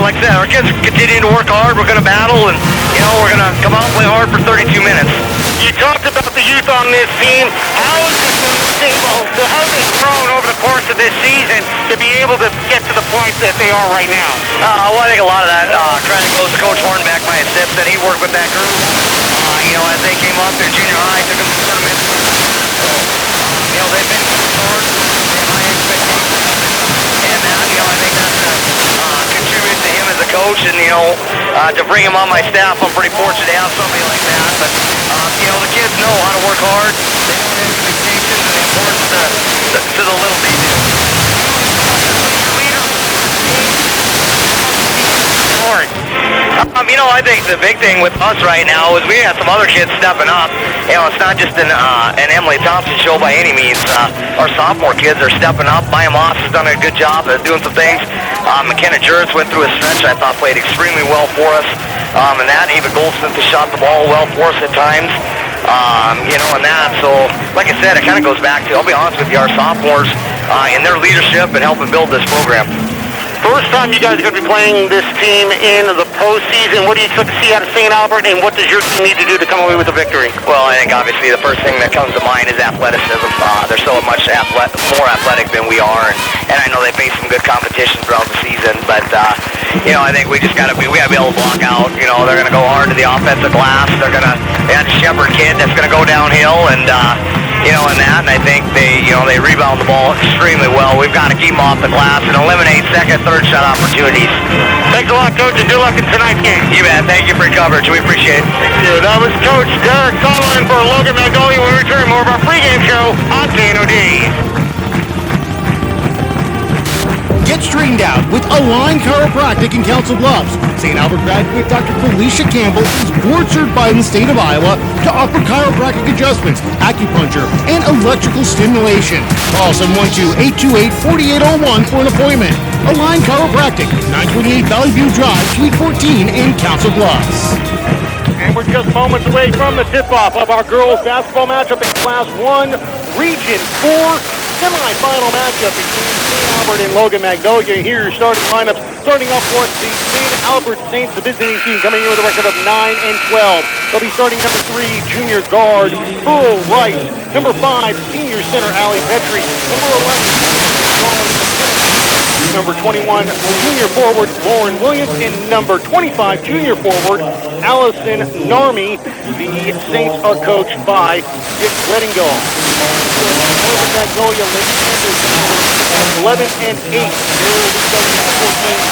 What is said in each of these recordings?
like I said, our kids continue to work hard. We're going to battle, and, we're going to come out and play hard for 32 minutes. You talked about the youth on this team. How has it grown over the course of this season to be able to get to the point that they are right now? Well, I think a lot of that credit goes to Coach Hornbeck, my assistant. He worked with that group. As they came up in junior high, took them to tournaments. So, they've been hard. They have high expectations. And that, I think that's contributed to him as a coach. And, to bring him on my staff, I'm pretty fortunate to have somebody like that. But, the kids know how to work hard. They know the expectations and the importance to the little details. I think the big thing with us right now is we have some other kids stepping up. It's not just an Emily Thompson show by any means. Our sophomore kids are stepping up. Maya Moss has done a good job of doing some things. McKenna Juris went through a stretch I thought played extremely well for us. And that, Ava Goldsmith has shot the ball well for us at times. And that. So, like I said, it kind of goes back to, I'll be honest with you, our sophomores and their leadership and helping build this program. First time you guys are going to be playing this team in the postseason. What do you expect to see out of St. Albert, and what does your team need to do to come away with a victory? Well, I think obviously the first thing that comes to mind is athleticism. They're so much more athletic than we are, and I know they face some good competition throughout the season. But I think we just got to be able to block out. They're going to go hard to the offensive glass. They have a Shepherd kid that's going to go downhill, and and I think they rebound the ball extremely well. We've got to keep them off the glass and eliminate second, third shot opportunities. Thanks a lot, Coach, and good luck in tonight's game. You bet. Thank you for your coverage. We appreciate it. Thank you. That was Coach Derek Sullivan for Logan-Magnolia. We return more of our pregame show on KNOD. Get straightened out with Align Chiropractic in Council Bluffs. St. Albert graduate Dr. Felicia Campbell is board certified in the state of Iowa to offer chiropractic adjustments, acupuncture, and electrical stimulation. Call 712-828-4801 for an appointment. Align Chiropractic, 928 Valley View Drive, Suite 14 in Council Bluffs. And we're just moments away from the tip-off of our girls' basketball matchup in Class 1, Region 4. Semifinal matchup between St. Albert and Logan-Magnolia. Here are your starting lineups. Starting off for the St. Albert Saints, the visiting team, coming in with a record of 9-12. They'll be starting number 3, junior guard, Earl Rice. Number 5, senior center, Allie Petrie. Number 11, number 21, junior forward, Lauren Williams. And number 25, junior forward, Allison Narmi. The Saints are coached by Dick Reddingall. Magnolia Panthers at 11-8.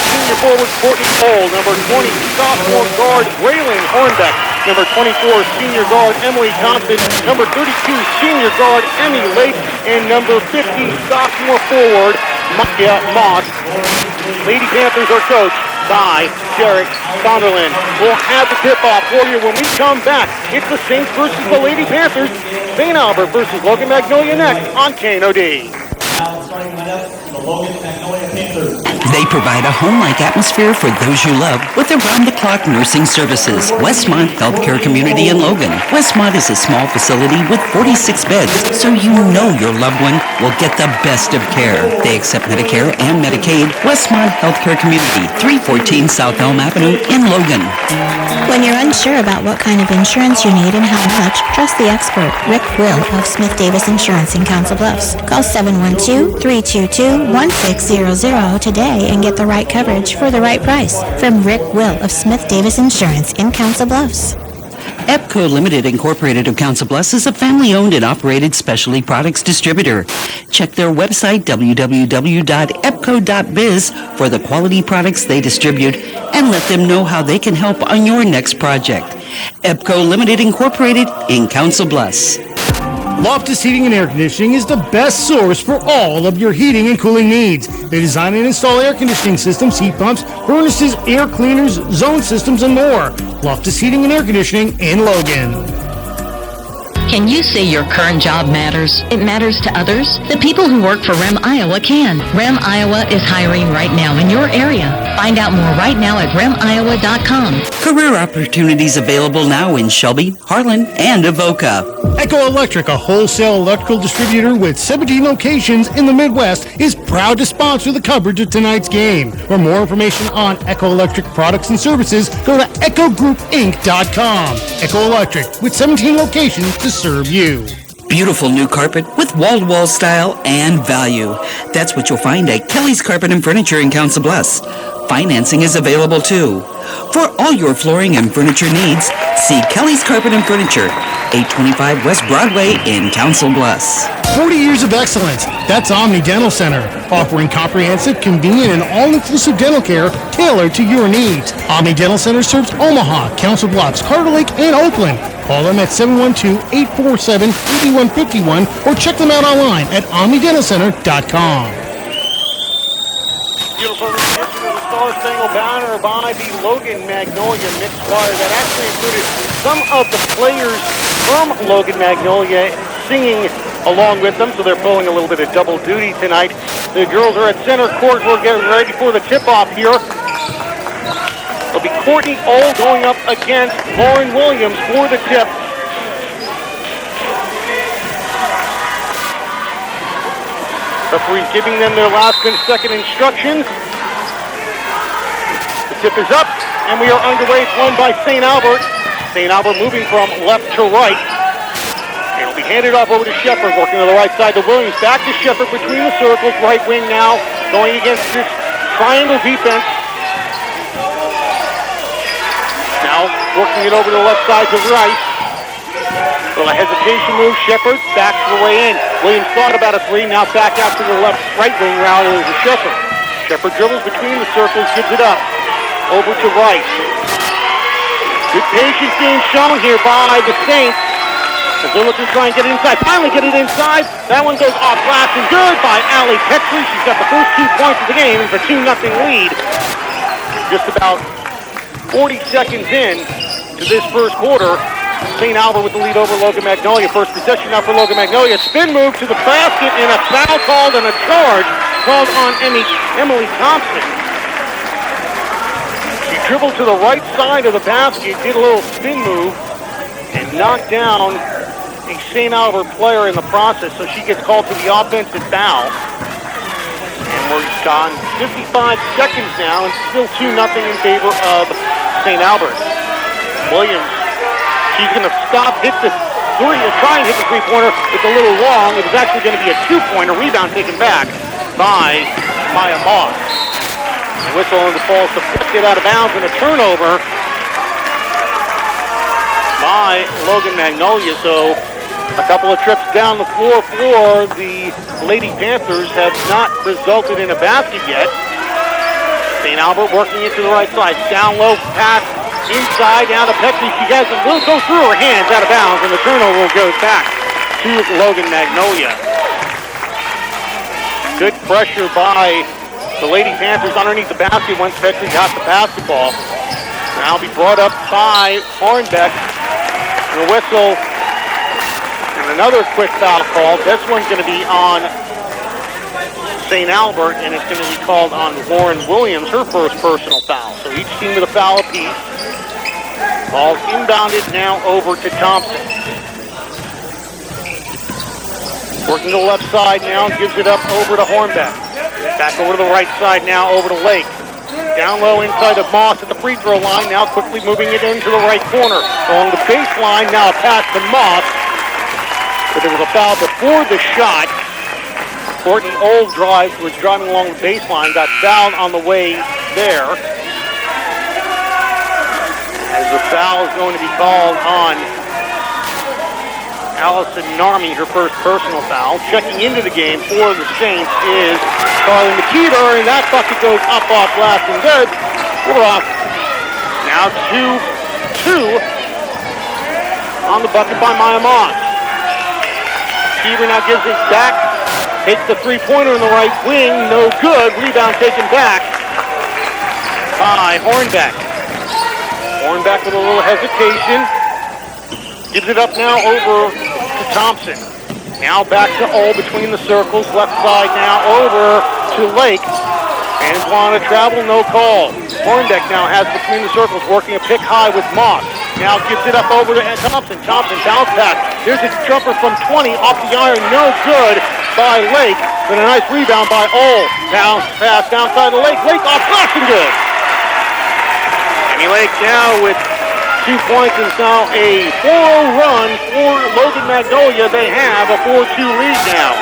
Junior forward Courtney Cole. Number 20, sophomore guard Braylon Hornbeck. Number 24, senior guard Emily Thompson. Number 32, senior guard Emmy Lake. And number 50, sophomore forward Maya Moss. Lady Panthers are coached by Derek Sonderland. We'll have the tip-off for you when we come back. It's the Saints versus the Lady Panthers. St. Albert versus Logan-Magnolia next on KNOD. Starting lineup, the Logan-Magnolia Panthers. They provide a home-like atmosphere for those you love with around-the-clock nursing services. Westmont Healthcare Community in Logan. Westmont is a small facility with 46 beds, so you know your loved one will get the best of care. They accept Medicare and Medicaid. Westmont Healthcare Community, 314 South Elm Avenue in Logan. When you're unsure about what kind of insurance you need and how much, trust the expert, Rick Will of Smith Davis Insurance in Council Bluffs. Call 712-322-1600 today and get the right coverage for the right price. From Rick Will of Smith Davis Insurance in Council Bluffs. EPCO Limited Incorporated of Council Bluffs is a family-owned and operated specialty products distributor. Check their website, www.epco.biz, for the quality products they distribute and let them know how they can help on your next project. EPCO Limited Incorporated in Council Bluffs. Loftus Heating and Air Conditioning is the best source for all of your heating and cooling needs. They design and install air conditioning systems, heat pumps, furnaces, air cleaners, zone systems, and more. Loftus Heating and Air Conditioning in Logan. Can you say your current job matters? It matters to others? The people who work for REM Iowa can. REM Iowa is hiring right now in your area. Find out more right now at remiowa.com. Career opportunities available now in Shelby, Harlan, and Avoca. Echo Electric, a wholesale electrical distributor with 17 locations in the Midwest, is proud to sponsor the coverage of tonight's game. For more information on Echo Electric products and services, go to echogroupinc.com. Echo Electric, with 17 locations to serve you. Beautiful new carpet with wall-to-wall style and value. That's what you'll find at Kelly's Carpet and Furniture in Council Bluffs. Financing is available too. For all your flooring and furniture needs, see Kelly's Carpet and Furniture, 825 West Broadway in Council Bluffs. 40 years of excellence. That's Omni Dental Center, offering comprehensive, convenient, and all-inclusive dental care tailored to your needs. Omni Dental Center serves Omaha, Council Bluffs, Carter Lake, and Oakland. Call them at 712-847-8151 or check them out online at omnidentalcenter.com. Beautiful rendition of the Star Spangled Banner by the Logan-Magnolia mixed choir that actually included some of the players from Logan-Magnolia singing along with them, so they're pulling a little bit of double duty tonight. The girls are at center court. We're getting ready for the tip-off here. It'll be Courtney Old going up against Lauren Williams for the tip. Referee's giving them their last and second instructions. The tip is up, and we are underway. It's won by St. Albert. St. Albert moving from left to right. And it'll be handed off over to Shepard, working to the right side to Williams. Back to Shepard between the circles. Right wing now, going against this triangle defense. Now working it over to the left side to Rice. A little hesitation move. Shepard backs the way in. Williams thought about a three. Now back out to the left right wing round to Shepard. Shepard dribbles between the circles, gives it up. Over to Rice. Good patience being shown here by the Saints as they're looking to try and get it inside. Finally get it inside. That one goes off glass and good by Allie Petrie. She's got the first 2 points of the game for 2-0 lead. Just about 40 seconds in to this first quarter. St. Albert with the lead over Logan-Magnolia. First possession now for Logan-Magnolia. Spin move to the basket and a foul called and a charge called on Emily Thompson. She dribbled to the right side of the basket, did a little spin move, and knocked down a St. Albert player in the process, so she gets called to the offensive foul. And we're gone 55 seconds now, and still 2-0 in favor of St. Albert. Williams, she's going to stop, hit the three, try and hit the three-pointer. It's a little long. It was actually going to be a two-pointer. Rebound taken back by Maya Moss. The whistle and the falls to get out of bounds, and a turnover by Logan-Magnolia. So a couple of trips down the floor for the Lady Panthers have not resulted in a basket yet. St. Albert working it to the right side. Down low, pass inside, down to Petrie. She has it, will go through her hands out of bounds, and the turnover goes back to Logan-Magnolia. Good pressure by the Lady Panthers underneath the basket once Petrie got the basketball. Now be brought up by Hornbeck. And a whistle and another quick foul call. This one's going to be on St. Albert, and it's going to be called on Lauren Williams, her first personal foul. So each team with a foul apiece. Ball inbounded now over to Thompson. Working to the left side now, gives it up over to Hornbeck. Back over to the right side now, over to Lake. Down low inside of Moss at the free throw line, now quickly moving it into the right corner. Along the baseline, now a pass to Moss. But there was a foul before the shot. Courtney Old was driving along the baseline, got fouled on the way there. As the foul is going to be called on Allison Narmi, her first personal foul. Checking into the game for the Saints is Carly McKeever, and that bucket goes up off glass and good. We're off. Now 2-2 on the bucket by Maya Moss. McKeever now gives it back. Hits the three-pointer in the right wing. No good. Rebound taken back by Hornbeck. Hornbeck with a little hesitation. Gives it up now over to Thompson. Now back to Old between the circles. Left side now over to Lake. Fans want to travel, no call. Hornbeck now has between the circles, working a pick high with Moss. Now gives it up over to Thompson. Thompson bounce pass. Here's a jumper from 20 off the iron. No good by Lake. But a nice rebound by Ole. Bounce pass downside of Lake. Lake off glass and good. Amy Lake now with 2 points, and now a 4-0 run for Logan-Magnolia. They have a 4-2 lead now.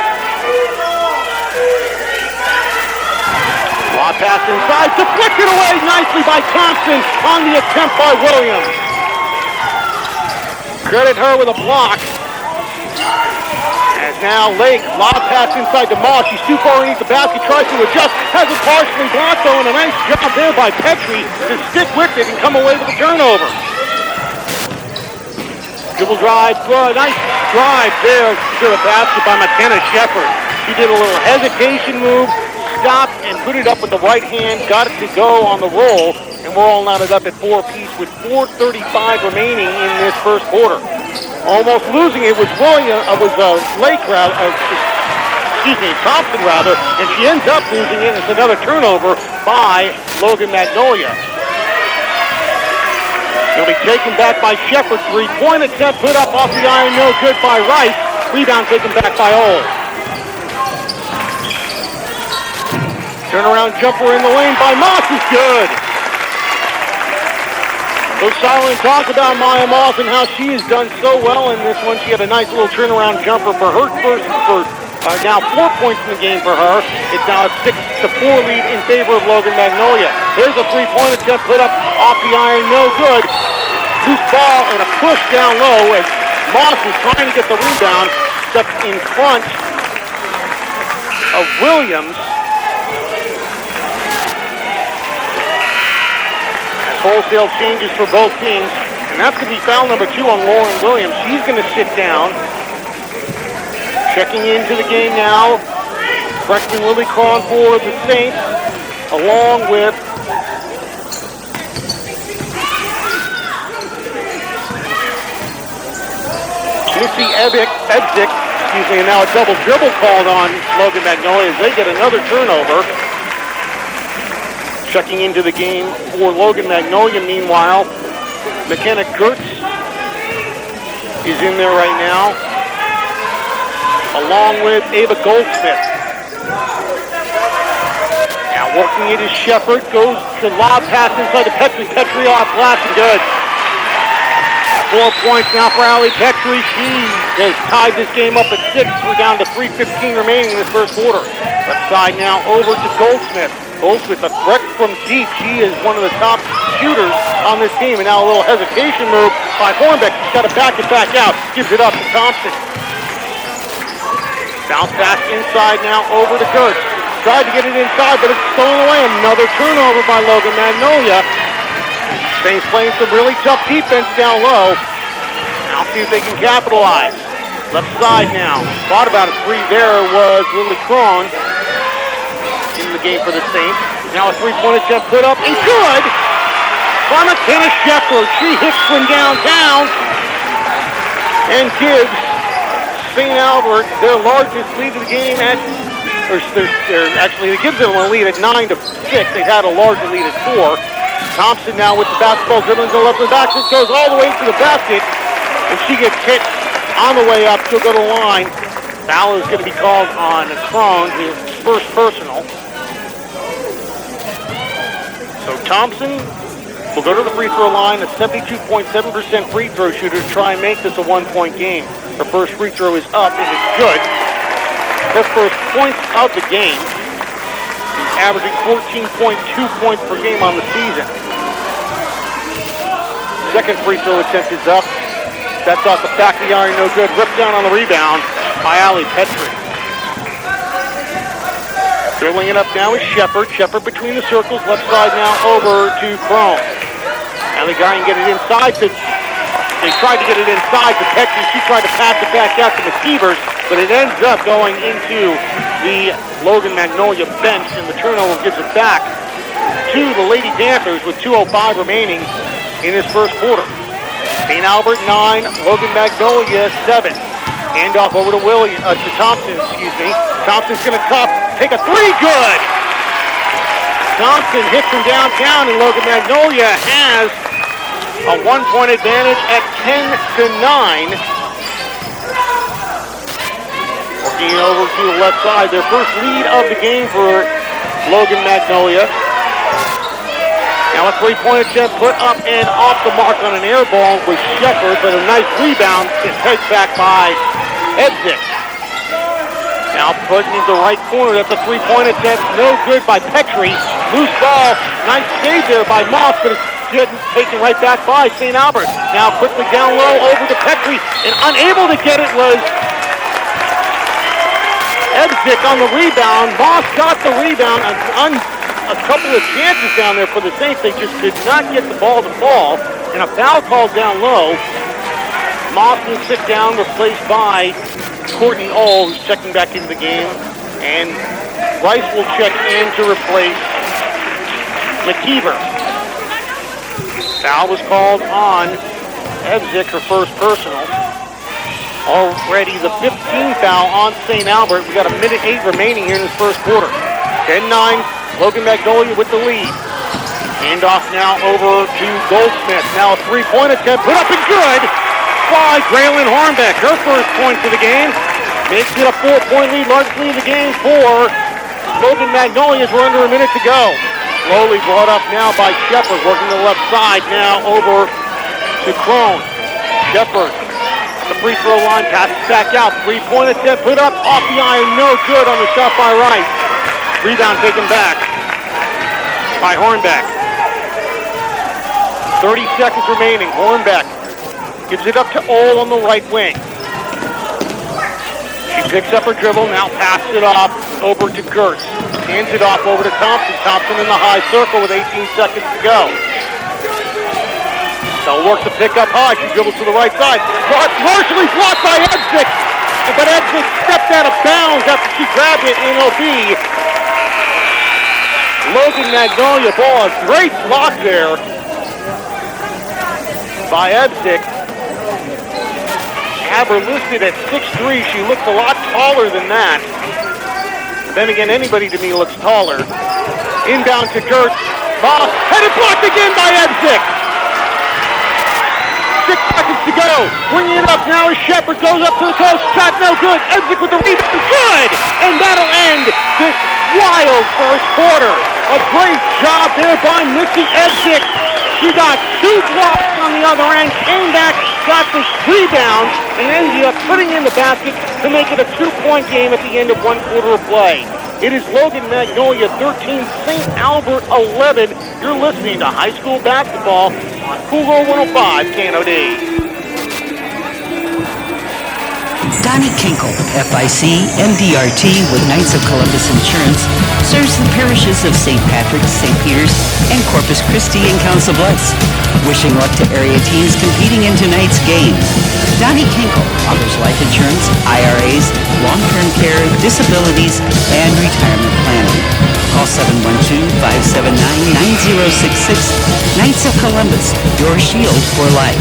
Law pass inside, deflected away nicely by Thompson on the attempt by Williams. Credit her with a block. As now Lake, law pass inside to Moss. She's too far underneath the basket, tries to adjust, has it partially blocked though, and a nice job there by Petrie to stick with it and come away with a turnover. Dribble drive, nice drive there to the basket by McKenna Shepard. She did a little hesitation move, stopped and put it up with the right hand, got it to go on the roll, and we're all knotted up at 4 apiece with 4:35 remaining in this first quarter. Almost losing it was Thompson rather, and she ends up losing it. It's another turnover by Logan-Magnolia. It'll be taken back by Shepard. 3-point attempt put up off the iron, no good by Rice. Rebound taken back by Ole. Turnaround jumper in the lane by Moss is good. Coach Solomon talked about Maya Moss and how she has done so well in this one. She had a nice little turnaround jumper for her first, now 4 points in the game for her. It's now a 6-4 lead in favor of Logan-Magnolia. Here's a 3-point attempt put up off the iron, no good. Loose ball and a push down low as Moss is trying to get the rebound, steps in front of Williams. As wholesale changes for both teams, and that's going to be foul number 2 on Lauren Williams. She's going to sit down. Checking into the game now, freshman Lily Cron for the Saints, along with Missy Edzik, and now a double dribble called on Logan-Magnolia as they get another turnover. Checking into the game for Logan-Magnolia, meanwhile, McKenna Kurtz is in there right now, along with Ava Goldsmith. Now working it is Shepard, goes to lob pass inside to Petrie. Petrie off glass and good. 4 points now for Allie Petrie. She has tied this game up at 6. We're down to 3:15 remaining in this first quarter. Left side now over to Goldsmith. Goldsmith, a threat from deep. She is one of the top shooters on this team. And now a little hesitation move by Hornbeck. She's got to back it back out. Gives it up to Thompson. Bounce pass inside now over to Kurtz. Tried to get it inside, but it's stolen away. Another turnover by Logan-Magnolia. Saints playing some really tough defense down low. Now see if they can capitalize. Left side now. Thought about a 3 there was Lily Cron in the game for the Saints. Now a 3-point attempt put up and good by McKenna Shepard. She hits from downtown and gives St. Albert their largest lead of the game at, it gives them a lead at 9-6. They've had a larger lead at 4. Thompson now with the basketball, dribbling to the left of the basket, goes all the way to the basket, and she gets hit on the way up. She'll go to the line. Foul is going to be called on Cron, his first personal. So Thompson will go to the free throw line, a 72.7% free throw shooter, to try and make this a 1-point game. Her first free throw is up, and it's good. Her first points of the game. She's averaging 14.2 points per game on the season. Second free throw attempt is up. That's off the back of the iron, no good. Ripped down on the rebound by Allie Petrie. Dribbling it up now is Shepard. Shepard between the circles. Left side now over to Cron. Allie Guy can get it inside. They tried to get it inside to Petrie. She tried to pass it back out to McKeevers, but it ends up going into the Logan-Magnolia bench, and the turnover gives it back to the Lady Panthers with 2:05 remaining in this first quarter. St. Albert 9, Logan-Magnolia 7. Handoff over to Thompson, Thompson's going to take a 3, good! Thompson hits from downtown, and Logan-Magnolia has A 1-point advantage at 10-9. Working over to the left side. Their first lead of the game for Logan-Magnolia. Now a three-point attempt put up and off the mark on an air ball with Shepard, but a nice rebound is pegged back by Edzik. Now put in the right corner. That's a three-point attempt. No good by Petrie. Loose ball. Nice save there by Moss, but it's taken right back by St. Albert. Now quickly down low over to Petrie, and unable to get it was Edzik on the rebound. Moss got the rebound. A couple of chances down there for the Saints. They just could not get the ball to fall. And a foul called down low. Moss will sit down, replaced by Courtney Ull, who's checking back into the game. And Rice will check in to replace McKeever. Foul was called on Edzik, her first personal. Already the 15th foul on St. Albert. We got a minute 8 remaining here in this first quarter. 10-9. Logan-Magnolia with the lead. Handoff now over to Goldsmith. Now a three-point attempt put up and good by Graylin Hornbeck. Her first point for the game. Makes it a 4-point lead, largest lead of the game for Logan-Magnolia as we're under a minute to go. Slowly brought up now by Shepard, working the left side now over to Crone. Shepard, the free throw line, passes back out. Three-point attempt put up off the iron, no good on the shot by Rice. Rebound taken back by Hornbeck. 30 seconds remaining. Hornbeck gives it up to Ull on the right wing. She picks up her dribble, now passes it off over to Gertz. Hands it off over to Thompson. Thompson in the high circle with 18 seconds to go. They'll work the pick up high. She dribbles to the right side. Partially blocked by Edzik. But Edzik stepped out of bounds after she grabbed it, and it'll be Logan-Magnolia ball. A great block there by Edzik. Have her listed at 6'3". She looks a lot taller than that. Then again, anybody to me looks taller. Inbound to Gertz. Ball headed blocked again by Edzik. 6 seconds to go. Bringing it up now as Shepard goes up to the post. Shot no good. Edzik with the rebound. Good! And that'll end this wild first quarter. A great job there by Missy Edzik. She got 2 blocks on the other end, came back, got this rebound, and ended up putting in the basket to make it a 2-point game at the end of 1 quarter of play. It is Logan-Magnolia 13, St. Albert 11. You're listening to high school basketball on Cougar 105 KNOD. Donnie Kinkle, FIC, MDRT with Knights of Columbus Insurance, serves the parishes of St. Patrick's, St. Peter's, and Corpus Christi and Council Bluffs. Wishing luck to area teams competing in tonight's game. Donnie Kinkle offers life insurance, IRAs, long-term care, disabilities, and retirement planning. Call 712-579-9066. Knights of Columbus, your shield for life.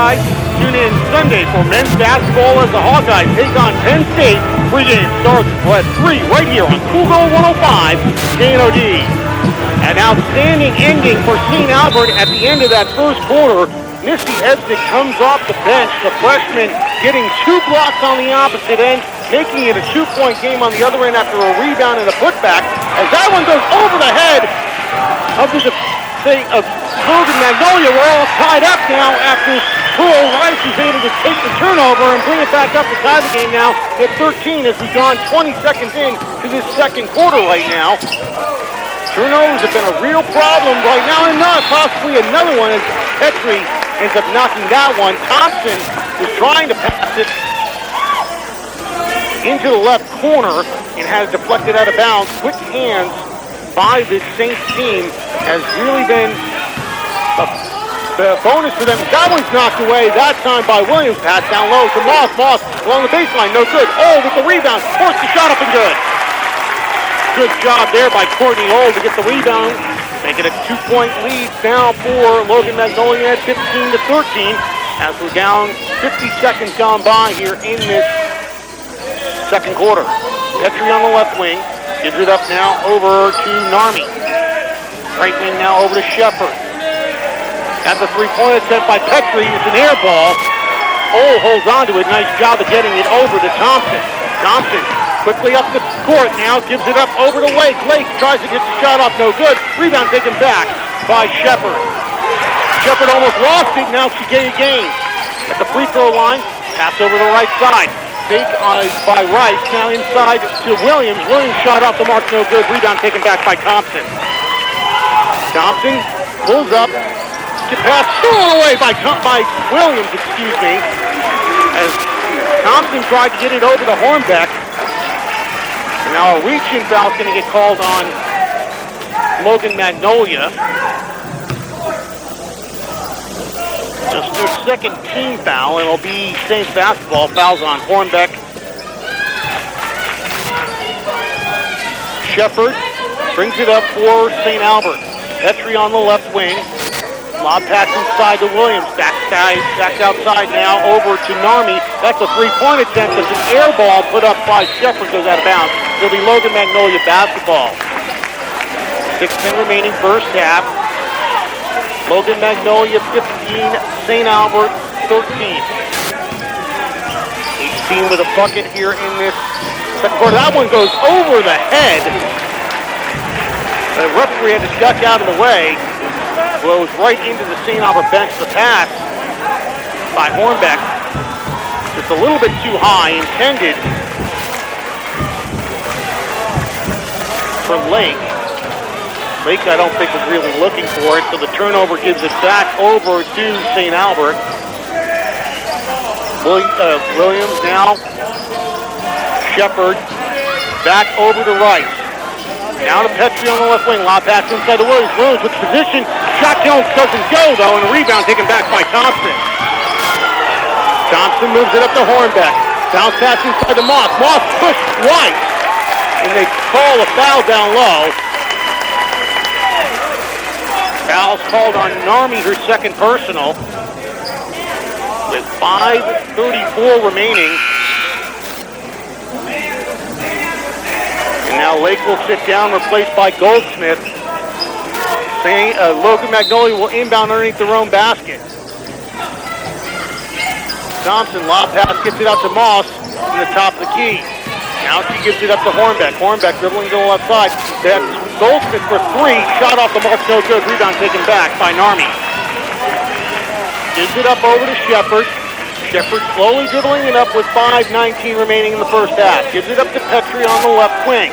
Hawkeyes. Tune in Sunday for men's basketball as the Hawkeyes take on Penn State. Pregame starts at 3 right here on Cool Gold 105 KNOD. An outstanding ending for St. Albert at the end of that first quarter. Misty Ebsick comes off the bench, the freshman getting 2 blocks on the opposite end, making it a 2-point game on the other end after a rebound and a putback. As that one goes over the head of Logan-Magnolia. We're all tied up now after Pearl Rice is able to take the turnover and bring it back up to tie the game now at 13 as we've gone 20 seconds in to this second quarter right now. Turnovers have been a real problem right now, and not possibly another one as Petrie ends up knocking that one. Thompson was trying to pass it into the left corner and has deflected out of bounds. Quick hands by this Saints team has really been a bonus for them. That one's knocked away, that time by Williams. Pass down low to Moss. Moss along the baseline, no good. Oh, with the rebound, forced the shot up and good. Good job there by Courtney Old to get the rebound. Make it a 2-point lead now for Logan-Magnolia at 15-13 as we're down 50 seconds gone by here in this second quarter. Petrie on the left wing. Gives it up now over to Narmi. Right wing now over to Shepard. Got the three-point attempt by Petrie. It's an air ball. Oh, holds on to it. Nice job of getting it over to Thompson. Thompson quickly up the court now. Gives it up over to Lake. Lake tries to get the shot off. No good. Rebound taken back by Shepard. Shepard almost lost it. Now she gains. At the free throw line. Pass over the right side. Fake by Rice, now inside to Williams. Williams shot off the mark, no good. Rebound taken back by Thompson. Thompson pulls up. Get pass stolen away by Williams, as Thompson tried to get it over to Hornbeck. And now a reach-in foul is going to get called on Logan-Magnolia. Just their second team foul, and it'll be Saints basketball. Fouls on Hornbeck. Shepard brings it up for St. Albert. Petrie on the left wing. Lob pass inside to Williams. Back outside now over to Narmi. That's a three-point attempt. It's an air ball put up by Shepard, goes out of bounds. It'll be Logan-Magnolia basketball. 6:10 remaining first half. Logan-Magnolia 15, St. Albert 13. Each team with a bucket here in this second quarter. That one goes over the head. The referee had to duck out of the way. Blows right into the St. Albert bench. The pass by Hornbeck. Just a little bit too high. Intended for Lake. Lake, I don't think, was really looking for it, so the turnover gives it back over to St. Albert. Williams now. Shepard back over to Rice. Now to Petrie on the left wing. Lob pass inside to Williams. Williams with position. Shot doesn't go, though, and the rebound taken back by Thompson. Thompson moves it up to Hornbeck. Bounce pass inside to Moss. Moss pushed Rice, and they call a foul down low. Foul's called on Narmi, her second personal, with 5:34 remaining. And now Lake will sit down, replaced by Goldsmith. Logan-Magnolia will inbound underneath their own basket. Thompson, lob pass, gets it out to Moss in the top of the key. Now she gives it up to Hornbeck. Hornbeck dribbling to the left side. That's Goldsmith for three. Shot off the mark, no good. Rebound taken back by Narmi. Gives it up over to Shepard. Shepard slowly dribbling it up with 5:19 remaining in the first half. Gives it up to Petrie on the left wing.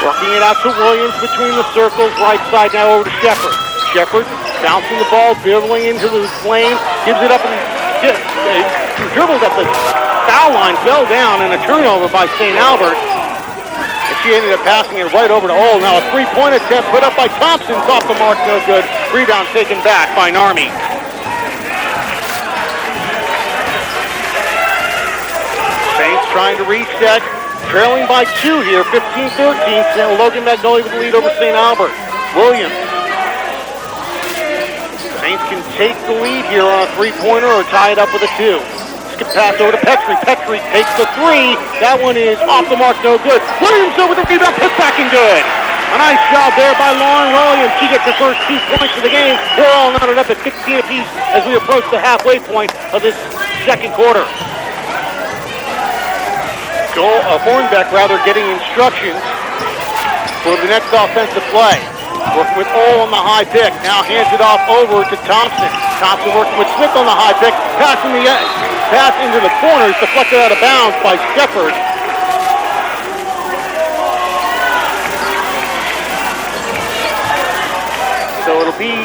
Working it out to Williams between the circles. Right side now over to Shepard. Shepard bouncing the ball, dribbling into the lane. Gives it up and dribbled up the foul line, fell down, and a turnover by St. Albert. And she ended up passing it right over to Old. Now a three-point attempt put up by Thompson. Off the mark, no good. Rebound taken back by Narmi. Saints trying to reset. Trailing by 2 here, 15-13. Logan-Magnolia with the lead over St. Albert. Williams. Saints take the lead here on a three-pointer or tie it up with a two. Skip pass over to Petrie. Petrie takes the three. That one is off the mark, no good. Williams over the rebound, put back and good. A nice job there by Lauren Williams. She gets the first 2 points of the game. We're all knotted up at 16 apiece as we approach the halfway point of this second quarter. Hornbeck getting instructions for the next offensive play. Working with Ole on the high pick. Now hands it off over to Thompson. Thompson working with Smith on the high pick. Pass into the corners, deflected out of bounds by Shepard. So it'll be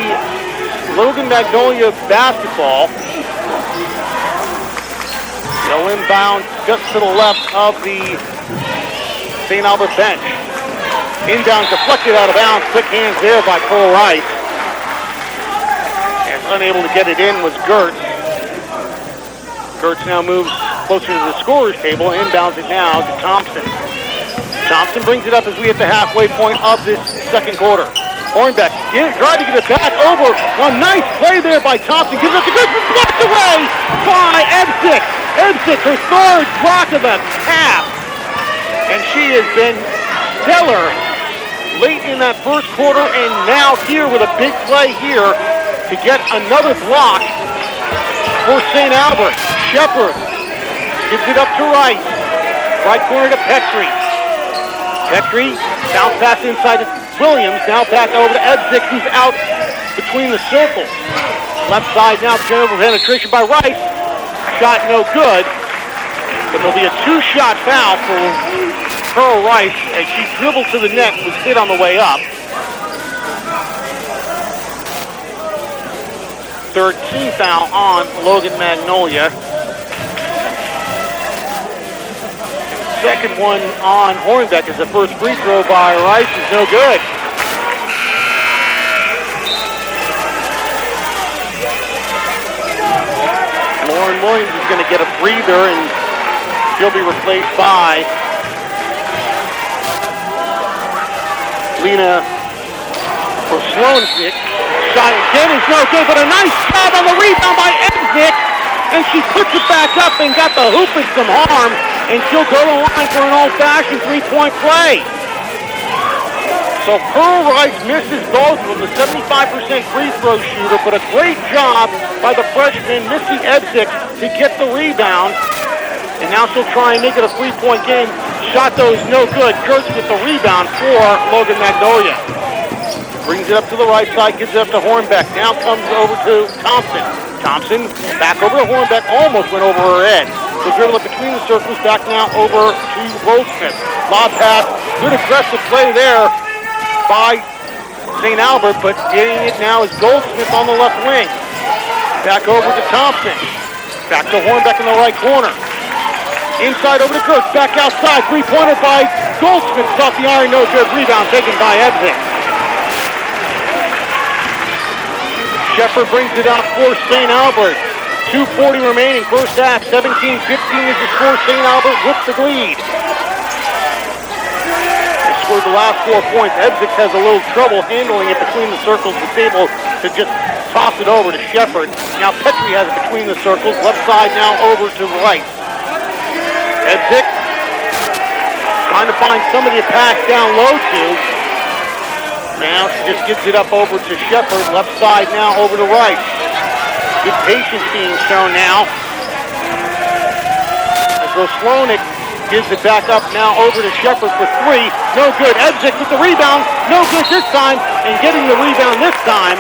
Logan-Magnolia basketball. They'll inbound just to the left of the St. Albert bench. Inbound deflected out of bounds. Quick hands there by Pearl Rice. And unable to get it in was Gertz. Gertz now moves closer to the scorer's table. Inbounds it now to Thompson. Thompson brings it up as we hit the halfway point of this second quarter. Hornbeck trying to get it back over. A nice play there by Thompson. Gives it to Gertz. Blocked away by Ebsick. Ebsick, her third block of the half. And she has been stellar late in that first quarter, and now here with a big play here to get another block for St. Albert. Shepard gives it up to Rice. Right corner to Petrie. Petrie, bounce pass inside to Williams. Now back over to Ebsick, who's out between the circles. Left side now, terrible penetration by Rice. Shot no good, but there'll be a two-shot foul for Pearl Rice as she dribbled to the net and was hit on the way up. 13th foul on Logan-Magnolia. Second one on Hornbeck as the first free throw by Rice is no good. Lauren Williams is going to get a breather, and she'll be replaced by Lena Sloansnick. Shot again is no good, but a nice job on the rebound by Ebsick, and she puts it back up and got the hoop in some harm, and she'll go to the line for an old-fashioned three-point play. So Pearl Rice misses both of them, the 75% free throw shooter, but a great job by the freshman, Missy Ebsick, to get the rebound. And now she'll try and make it a three-point game. Shot though is no good. Kurtz with the rebound for Logan-Magnolia. Brings it up to the right side, gives it up to Hornbeck. Now comes over to Thompson. Thompson back over to Hornbeck, almost went over her head. The dribble up between the circles, back now over to Goldsmith. Lob pass, good aggressive play there by St. Albert, but getting it now is Goldsmith on the left wing. Back over to Thompson. Back to Hornbeck in the right corner. Inside over to Kurtz, back outside. Three-pointer by Goldsmith. Off the iron, no good. Rebound taken by Ebsick. Shepard brings it out for St. Albert. 2:40 remaining, first half. 17-15 is the score. St. Albert with the lead. Scored the last 4 points. Ebsick has a little trouble handling it between the circles. Was able to just toss it over to Shepard. Now Petrie has it between the circles. Left side now over to Rice. Ebsick trying to find somebody to pass down low to. Now she just gets it up over to Shepard. Left side now over to Rice. Good patience being shown now. As Roslonik gives it back up now over to Shepard for three. No good. Ebsick with the rebound. No good this time. And getting the rebound this time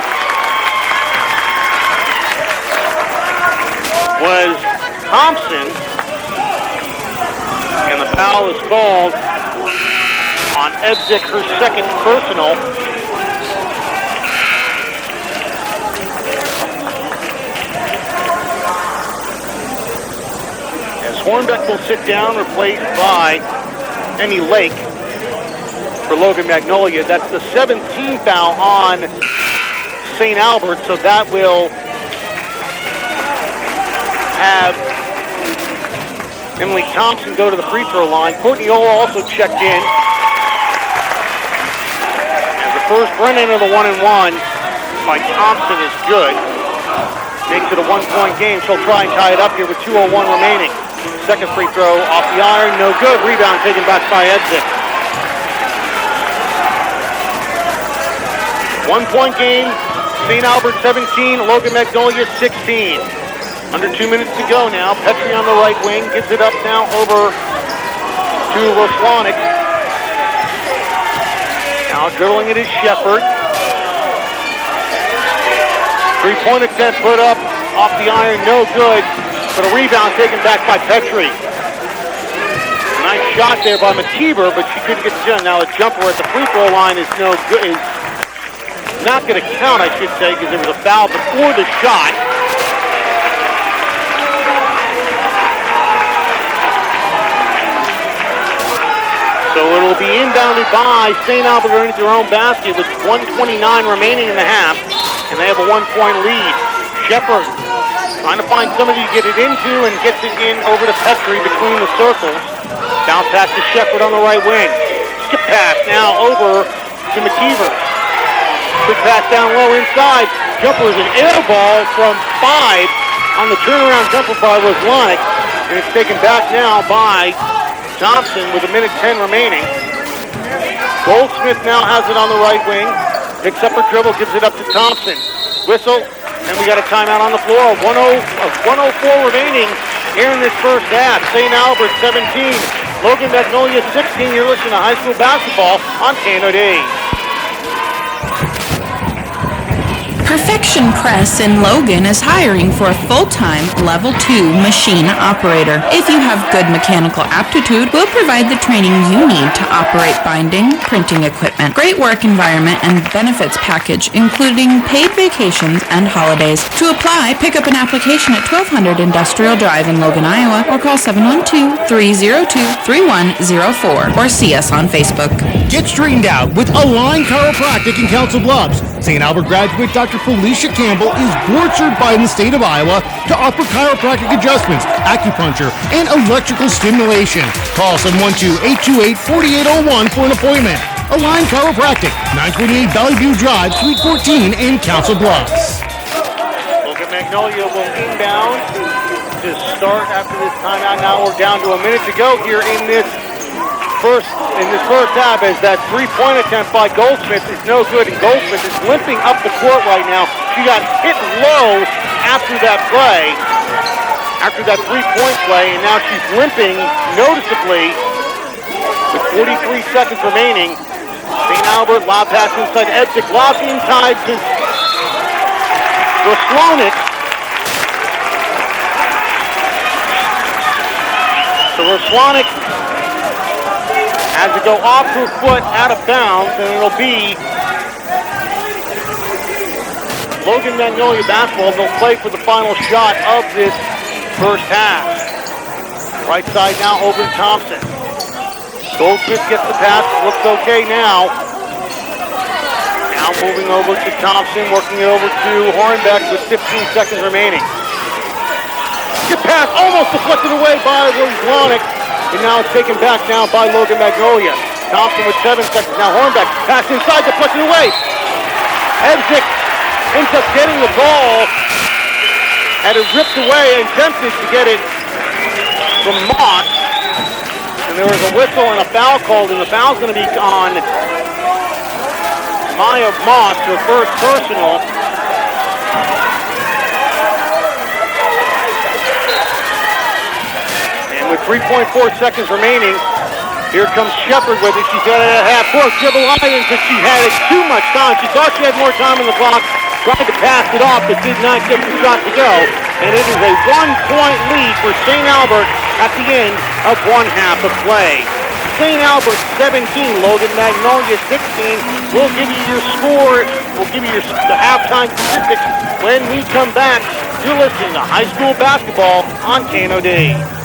was Thompson. And the foul is called on Ebsick, her second personal. Hornbeck will sit down, replaced by Emmy Lake for Logan-Magnolia. That's the 17th foul on St. Albert, so that will have Emily Thompson go to the free throw line. Courtney Ola also checked in. As the first run into the 1-and-1 by Thompson is good. makes it a 1-point game. She'll try and tie it up here with 2:01 remaining. Second free throw off the iron, no good. Rebound taken back by Edzik. 1-point game, St. Albert 17, Logan-Magnolia 16. Under 2 minutes to go now. Petrie on the right wing, gets it up now over to Roswanik. Now dribbling it is Shepard. Three-point attempt put up off the iron, no good. But a rebound taken back by Petrie. Nice shot there by McKeever, but she couldn't get the jump. Now a jumper at the free throw line is no good. Is not going to count, I should say, because there was a foul before the shot. So it'll be inbounded by St. Albert underneath their own basket with 1:29 remaining in the half, and they have a 1-point lead. Shepard trying to find somebody to get it into and gets it in over to Petrie between the circles. Bounce pass to Shepard on the right wing. Skip pass now over to McKeever. Quick pass down low inside. Jumper is an air ball from 5 on the turnaround jumper by Roswanik, and it's taken back now by Thompson with 1:10 remaining. Goldsmith now has it on the right wing. Picks up her dribble, gives it up to Thompson. Whistle, and we got a timeout on the floor. 1:04 remaining here in this first half. St. Albert 17, Logan-Magnolia 16. You're listening to high school basketball on KNOD. Perfection Press in Logan is hiring for a full-time Level 2 machine operator. If you have good mechanical aptitude, we'll provide the training you need to operate binding, printing equipment. Great work environment and benefits package, including paid vacations and holidays. To apply, pick up an application at 1200 Industrial Drive in Logan, Iowa, or call 712-302-3104, or see us on Facebook. Get straightened out with Align Chiropractic in Council Bluffs. St. Albert graduate Dr. Felicia Campbell is board-certified in the state of Iowa to offer chiropractic adjustments, acupuncture, and electrical stimulation. Call 712-828-4801 for an appointment. Align Chiropractic, 928 Valley View Drive, Suite 14 in Council Bluffs. Logan-Magnolia will inbound to start after this timeout. Now we're down to a minute to go here in this first half, as that three-point attempt by Goldsmith is no good, and Goldsmith is limping up the court right now. She got hit low after that play, after that three-point play, and now she's limping noticeably with 43 seconds remaining. St. Albert, lob pass inside Edzik, lob inside to Roswanik. So Roswanik has to go off her foot out of bounds, and it'll be Logan-Magnolia basketball. They'll play for the final shot of this first half. Right side now over to Thompson. Goldsmith gets the pass, looks okay now. Now moving over to Thompson, working it over to Hornbeck with 15 seconds remaining. Good pass, almost deflected away by Roswanik. And now it's taken back now by Logan-Magnolia. Thompson with 7 seconds. Now Hornbeck, pass inside, deflected away. Edzik ends up getting the ball. Had it ripped away and attempted to get it from Moss. And there was a whistle and a foul called, and the foul's going to be on Maya Moss, her first personal. With 3.4 seconds remaining, here comes Shepard with it. She's got it at half court. Dribble Lyons, but she had it too much time. She thought she had more time on the clock. Tried to pass it off, but did not get the shot to go. And it is a 1-point lead for St. Albert at the end of one half of play. St. Albert 17, Logan-Magnolia 16. We'll give you your score. We'll give you the halftime statistics when we come back. You're listening to high school basketball on KNOD.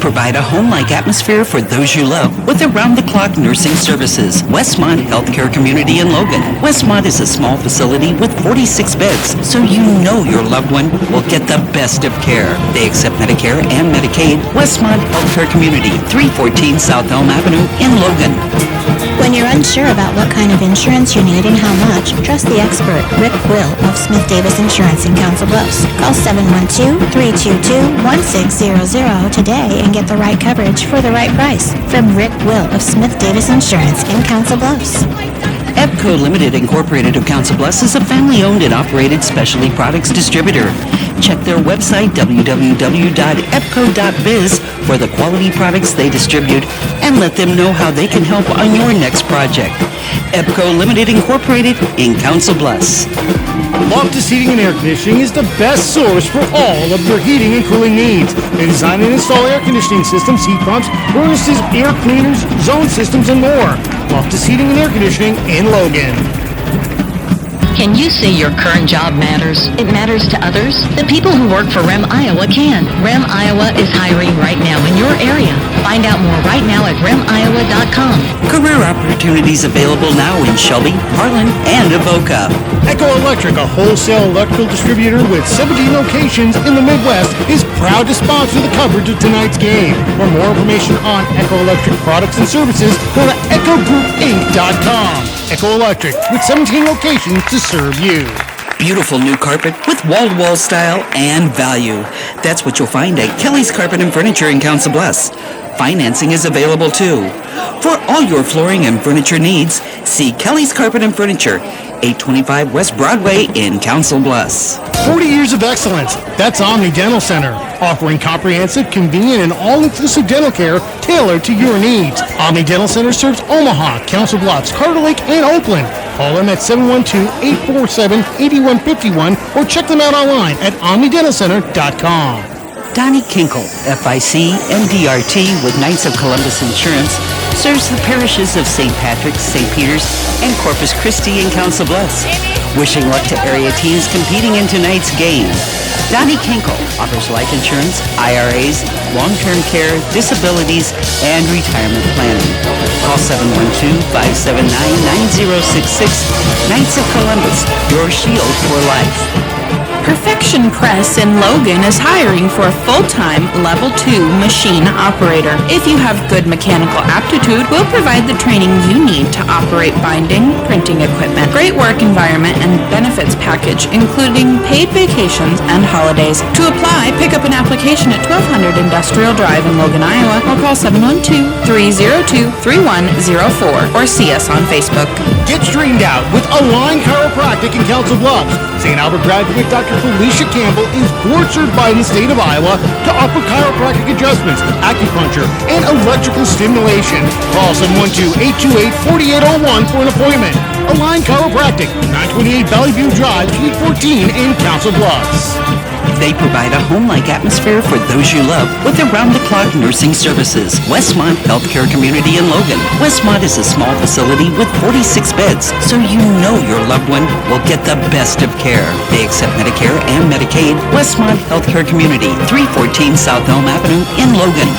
They provide a home-like atmosphere for those you love with around-the-clock nursing services. Westmont Healthcare Community in Logan. Westmont is a small facility with 46 beds, so you know your loved one will get the best of care. They accept Medicare and Medicaid. Westmont Healthcare Community, 314 South Elm Avenue in Logan. When you're unsure about what kind of insurance you need and how much, trust the expert, Rick Will of Smith Davis Insurance in Council Bluffs. Call 712-322-1600 today and get the right coverage for the right price from Rick Will of Smith Davis Insurance in Council Bluffs. EPCO Limited Incorporated of Council Bluffs is a family-owned and operated specialty products distributor. Check their website, www.epco.biz, for the quality products they distribute and let them know how they can help on your next project. EPCO Limited Incorporated in Council Bluffs. Loftus Heating and Air Conditioning is the best source for all of your heating and cooling needs. They design and install air conditioning systems, heat pumps, furnaces, air cleaners, zone systems, and more. Loftus Heating and Air Conditioning in Logan. Can you say your current job matters? It matters to others? The people who work for REM Iowa can. REM Iowa is hiring right now in your area. Find out more right now at remiowa.com. Career opportunities available now in Shelby, Harlan, and Avoca. Echo Electric, a wholesale electrical distributor with 17 locations in the Midwest, is proud to sponsor the coverage of tonight's game. For more information on Echo Electric products and services, go to EchoGroupInc.com. Echo Electric, with 17 locations to serve you. Beautiful new carpet with wall-to-wall style and value. That's what you'll find at Kelly's Carpet and Furniture in Council Bluffs. Financing is available too. For all your flooring and furniture needs, see Kelly's Carpet and Furniture, 825 West Broadway in Council Bluffs. 40 years of excellence. That's Omni Dental Center, offering comprehensive, convenient, and all-inclusive dental care tailored to your needs. Omni Dental Center serves Omaha, Council Bluffs, Carter Lake, and Oakland. Call them at 712-847-8151 or check them out online at omnidentalcenter.com. Donnie Kinkle, FIC, MDRT with Knights of Columbus Insurance, serves the parishes of St. Patrick's, St. Peter's, and Corpus Christi in Council Bluffs. Wishing luck to area teams competing in tonight's game. Donnie Kinkle offers life insurance, IRAs, long-term care, disabilities, and retirement planning. Call 712-579-9066. Knights of Columbus, your shield for life. Perfection Press in Logan is hiring for a full-time Level 2 machine operator. If you have good mechanical aptitude, we'll provide the training you need to operate binding, printing equipment, great work environment, and benefits package, including paid vacations and holidays. To apply, pick up an application at 1200 Industrial Drive in Logan, Iowa, or call 712-302-3104, or see us on Facebook. Get straightened out with Align Chiropractic in Council Bluffs. St. Albert graduate Dr. Felicia Campbell is board certified in the state of Iowa to offer chiropractic adjustments, acupuncture, and electrical stimulation. Call 712-828-4801 for an appointment. Align Chiropractic, 928 Valley View Drive, Suite 14 in Council Bluffs. They provide a home-like atmosphere for those you love with around-the-clock nursing services. Westmont Healthcare Community in Logan. Westmont is a small facility with 46 beds, so you know your loved one will get the best of care. They accept Medicare and Medicaid. Westmont Healthcare Community, 314 South Elm Avenue in Logan.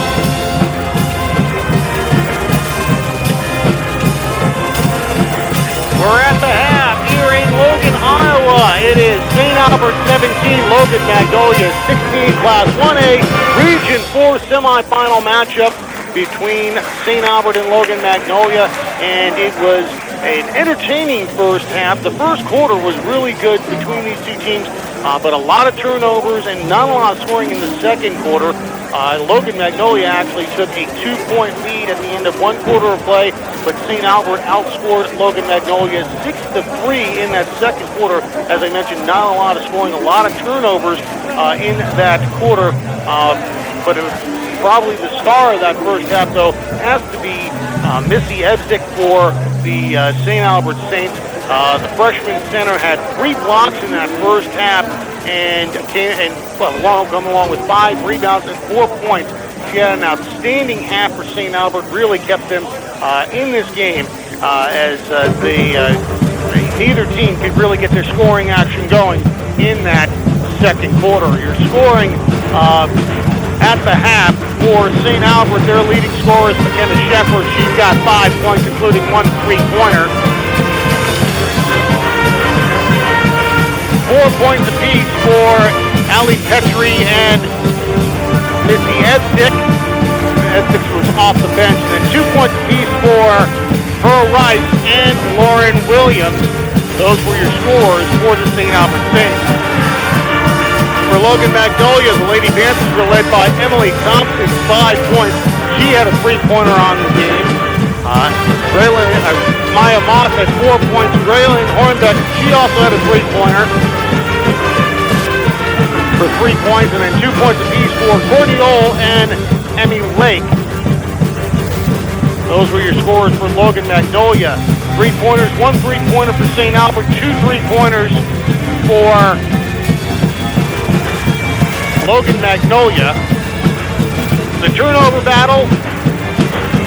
We're at the half here in Logan, Iowa. It is St. Albert 17, Logan-Magnolia 16, Class 1A, Region 4 semifinal matchup between St. Albert and Logan-Magnolia, and it was an entertaining first half. The first quarter was really good between these two teams, but a lot of turnovers and not a lot of scoring in the second quarter. Logan-Magnolia actually took a 2-point lead at the end of one quarter of play, but St. Albert outscored Logan-Magnolia 6-3 in that second quarter. As I mentioned, not a lot of scoring, a lot of turnovers in that quarter, but it was probably the star of that first half, though, has to be Missy Evzik for the St. Albert Saints. The freshman center had 3 blocks in that first half and come along with 5 rebounds and 4 points. She had an outstanding half for St. Albert, really kept them in this game as neither team could really get their scoring action going in that second quarter. You're scoring at the half for St. Albert. Their leading scorer is McKenna Shepard. She's got 5 points, including 1 3-pointer. 4 points apiece for Allie Petrie and Missy Edstick. Edstick was off the bench. And 2 points apiece for Pearl Rice and Lauren Williams. Those were your scores for the St. Albert Saints. For Logan-Magnolia, the Lady Panthers were led by Emily Thompson, 5 points. She had a 3-pointer on the game. Maya Moss had 4 points. Graylin Hornbeck, she also had a 3-pointer for 3 points, and then 2 points apiece for Courtney Ohl and Emmy Lake. Those were your scores for Logan-Magnolia. 3-pointers, 1 3-pointer for St. Albert, 2 3-pointers for Logan-Magnolia. The turnover battle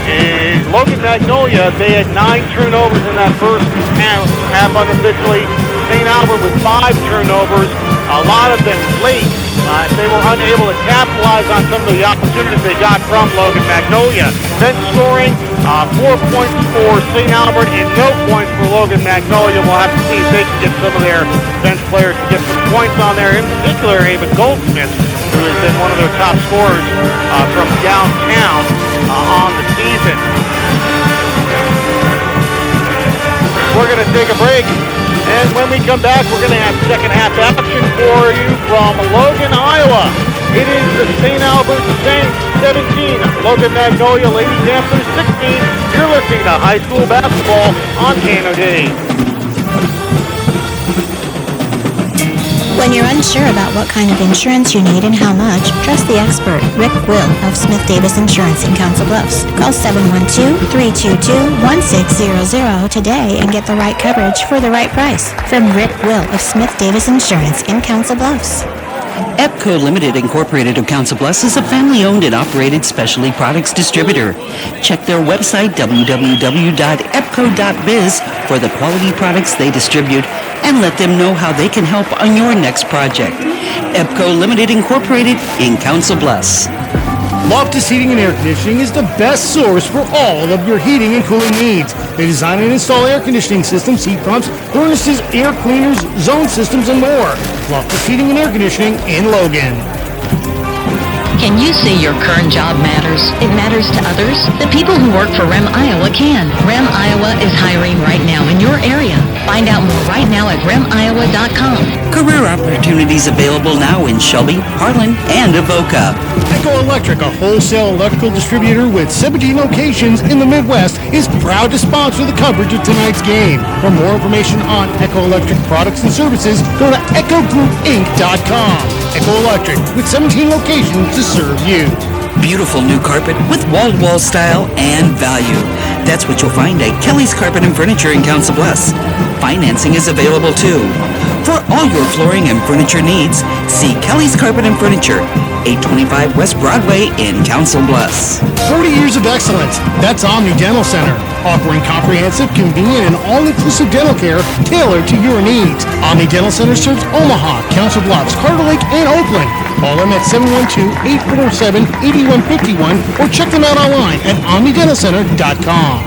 is Logan-Magnolia. They had 9 turnovers in that first half unofficially. St. Albert with 5 turnovers, a lot of them late. They were unable to capitalize on some of the opportunities they got from Logan-Magnolia. Bench scoring, 4 points for St. Albert and no points for Logan-Magnolia. We'll have to see if they can get some of their bench players to get some points on there. In particular, Ava Goldsmith, who has been one of their top scorers from downtown on the season. We're going to take a break, and when we come back, we're going to have second half action for you from Logan, Iowa. It is the St. Albert Saints 17, Logan-Magnolia Lady Panthers 16. You're listening to high school basketball on Kano Day. When you're unsure about what kind of insurance you need and how much, trust the expert, Rick Will of Smith Davis Insurance in Council Bluffs. Call 712-322-1600 today and get the right coverage for the right price. From Rick Will of Smith Davis Insurance in Council Bluffs. EPCO Limited Incorporated of Council Bluffs is a family-owned and operated specialty products distributor. Check their website, www.epco.biz, for the quality products they distribute and let them know how they can help on your next project. EPCO Limited Incorporated in Council Bluffs. Loftus Heating and Air Conditioning is the best source for all of your heating and cooling needs. They design and install air conditioning systems, heat pumps, furnaces, air cleaners, zone systems, and more. Loftus Heating and Air Conditioning in Logan. Can you say your current job matters? It matters to others? The people who work for REM Iowa can. REM Iowa is hiring right now in your area. Find out more right now at remiowa.com. Career opportunities available now in Shelby, Harlan, and Avoca. Echo Electric, a wholesale electrical distributor with 17 locations in the Midwest, is proud to sponsor the coverage of tonight's game. For more information on Echo Electric products and services, go to echogroupinc.com. Echo Electric, with 17 locations to serve you. Beautiful new carpet with wall-to-wall style and value. That's what you'll find at Kelly's Carpet and Furniture in Council Bluffs. Financing is available too. For all your flooring and furniture needs, see Kelly's Carpet and Furniture, 825 West Broadway in Council Bluffs. 40 years of excellence. That's Omni Dental Center, offering comprehensive, convenient, and all-inclusive dental care tailored to your needs. Omni Dental Center serves Omaha, Council Bluffs, Carter Lake, and Oakland. Call them at 712-847-8151 or check them out online at omnidentalcenter.com.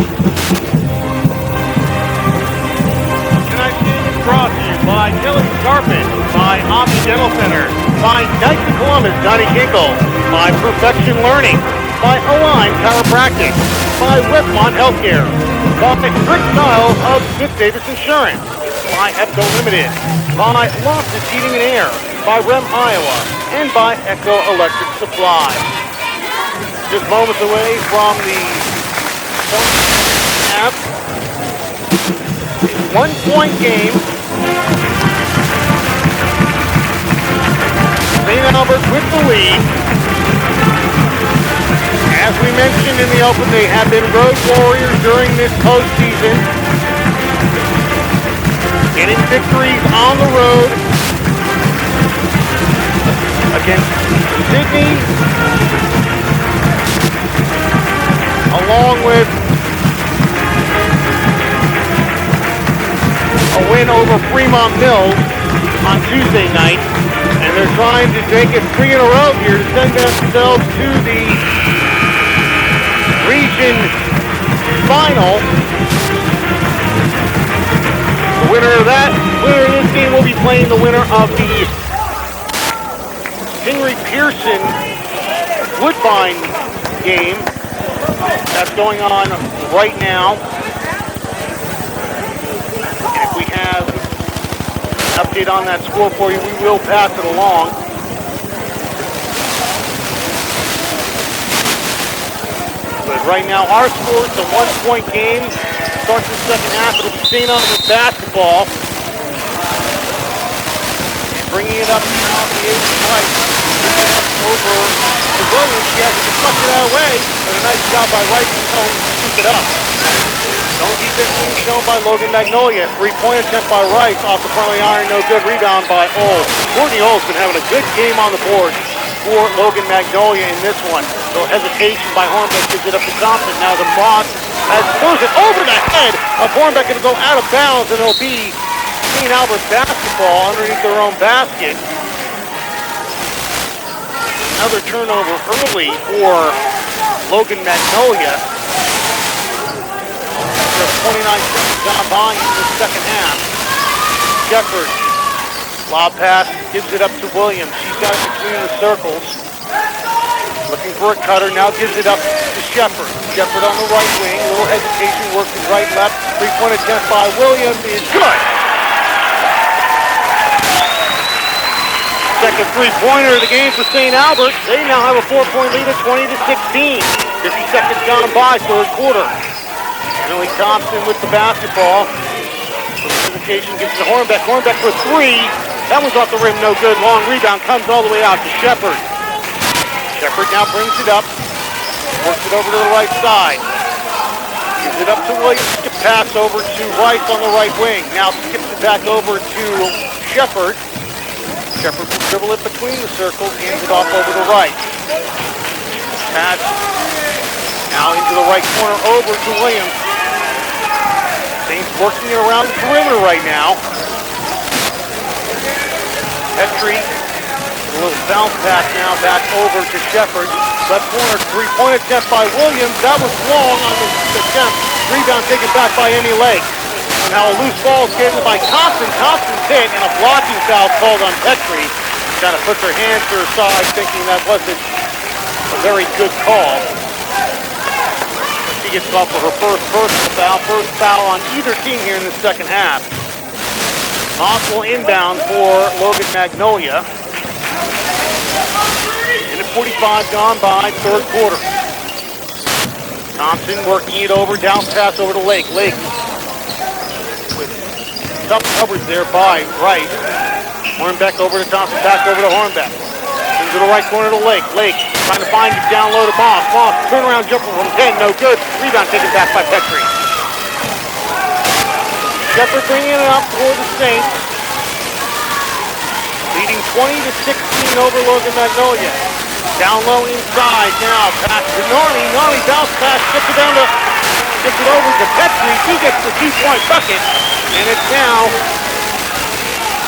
Tonight's game is brought to you by Kelly's Carpet, by Omni Dental Center, by Knights of Columbus, Donnie Kinkle, by Perfection Learning, by Align Chiropractic, by Westmont Healthcare, by Rick Stiles of Smith Davis Insurance, by EPCO Limited, by Loftus Heating and Air, by REM Iowa, and by Echo Electric Supply. Just moments away from the half. 1-point game. St. Albert with the lead. As we mentioned in the open, they have been road warriors during this postseason, getting victories on the road against Sydney, along with a win over Fremont Mills on Tuesday night, and they're trying to take it 3 in a row here to send themselves to the region final. The winner of this game will be playing the winner of the Henry Pearson Woodbine game. That's going on right now. And if we have an update on that score for you, we will pass it along. But right now, our score is a 1-point game. Starts the second half. It'll be St. Albert basketball. And bringing it up now to the 8th right. Over to Williams. She has to deflect it out of the way. But a nice job by Rice to keep it up. Don't defense being shown by Logan-Magnolia. 3-point attempt by Rice off the front of the iron. No good. Rebound by Ole. Courtney Ole's been having a good game on the board for Logan-Magnolia in this one. So hesitation by Hornbeck gives it up to Thompson. Now the Moss has throws it over the head of Hornbeck. It'll go out of bounds, and it'll be St. Albert basketball underneath their own basket. Another turnover early for Logan-Magnolia. There's 29 seconds gone by in the second half. Shepard, lob pass, gives it up to Williams. She's got it between the circles. Looking for a cutter, now gives it up to Shepard. Shepard on the right wing, a little hesitation, works it right, left. 3-point attempt by Williams is good. Second 3-pointer of the game for St. Albert. They now have a 4-point lead at 20-16. 50 seconds gone by, third quarter. Emily Thompson with the basketball. Hesitation gives it to Hornbeck. Hornbeck for 3. That one's off the rim, no good. Long rebound comes all the way out to Shepard. Shepard now brings it up. Works it over to the right side. Gives it up to Williams. Skip pass over to Rice on the right wing. Now skips it back over to Shepard. Shepard will dribble it between the circles. Hands it off over to Rice. Pass now into the right corner over to Williams. Saints working it around the perimeter right now. Petrie. A little bounce pass now back over to Shepard. Left corner, 3-point attempt by Williams. That was long on the attempt. Rebound taken back by Emmy Lake. Now a loose ball is given by Thompson. Thompson's hit and a blocking foul called on Petrie. Kind of puts her hands to her side thinking that wasn't a very good call. She gets called for her first personal foul. First foul on either team here in the second half. Moss will inbound for Logan-Magnolia. And at 45 gone by, third quarter. Thompson working it over, down pass over to Lake. Lake with tough coverage there by Rice. Hornbeck over to Thompson, back over to Hornbeck. Into the right corner to Lake. Lake trying to find it down low to Moss. Moss, turnaround jumper from 10, no good. Rebound taken back by Petrie. Shepard bringing it up for the Saints. Leading 20-16 over Logan-Magnolia. Down low inside now. Pass to Narni. Narni bounce pass. Gets it over to Petrie. He gets the 2-point bucket. And it's now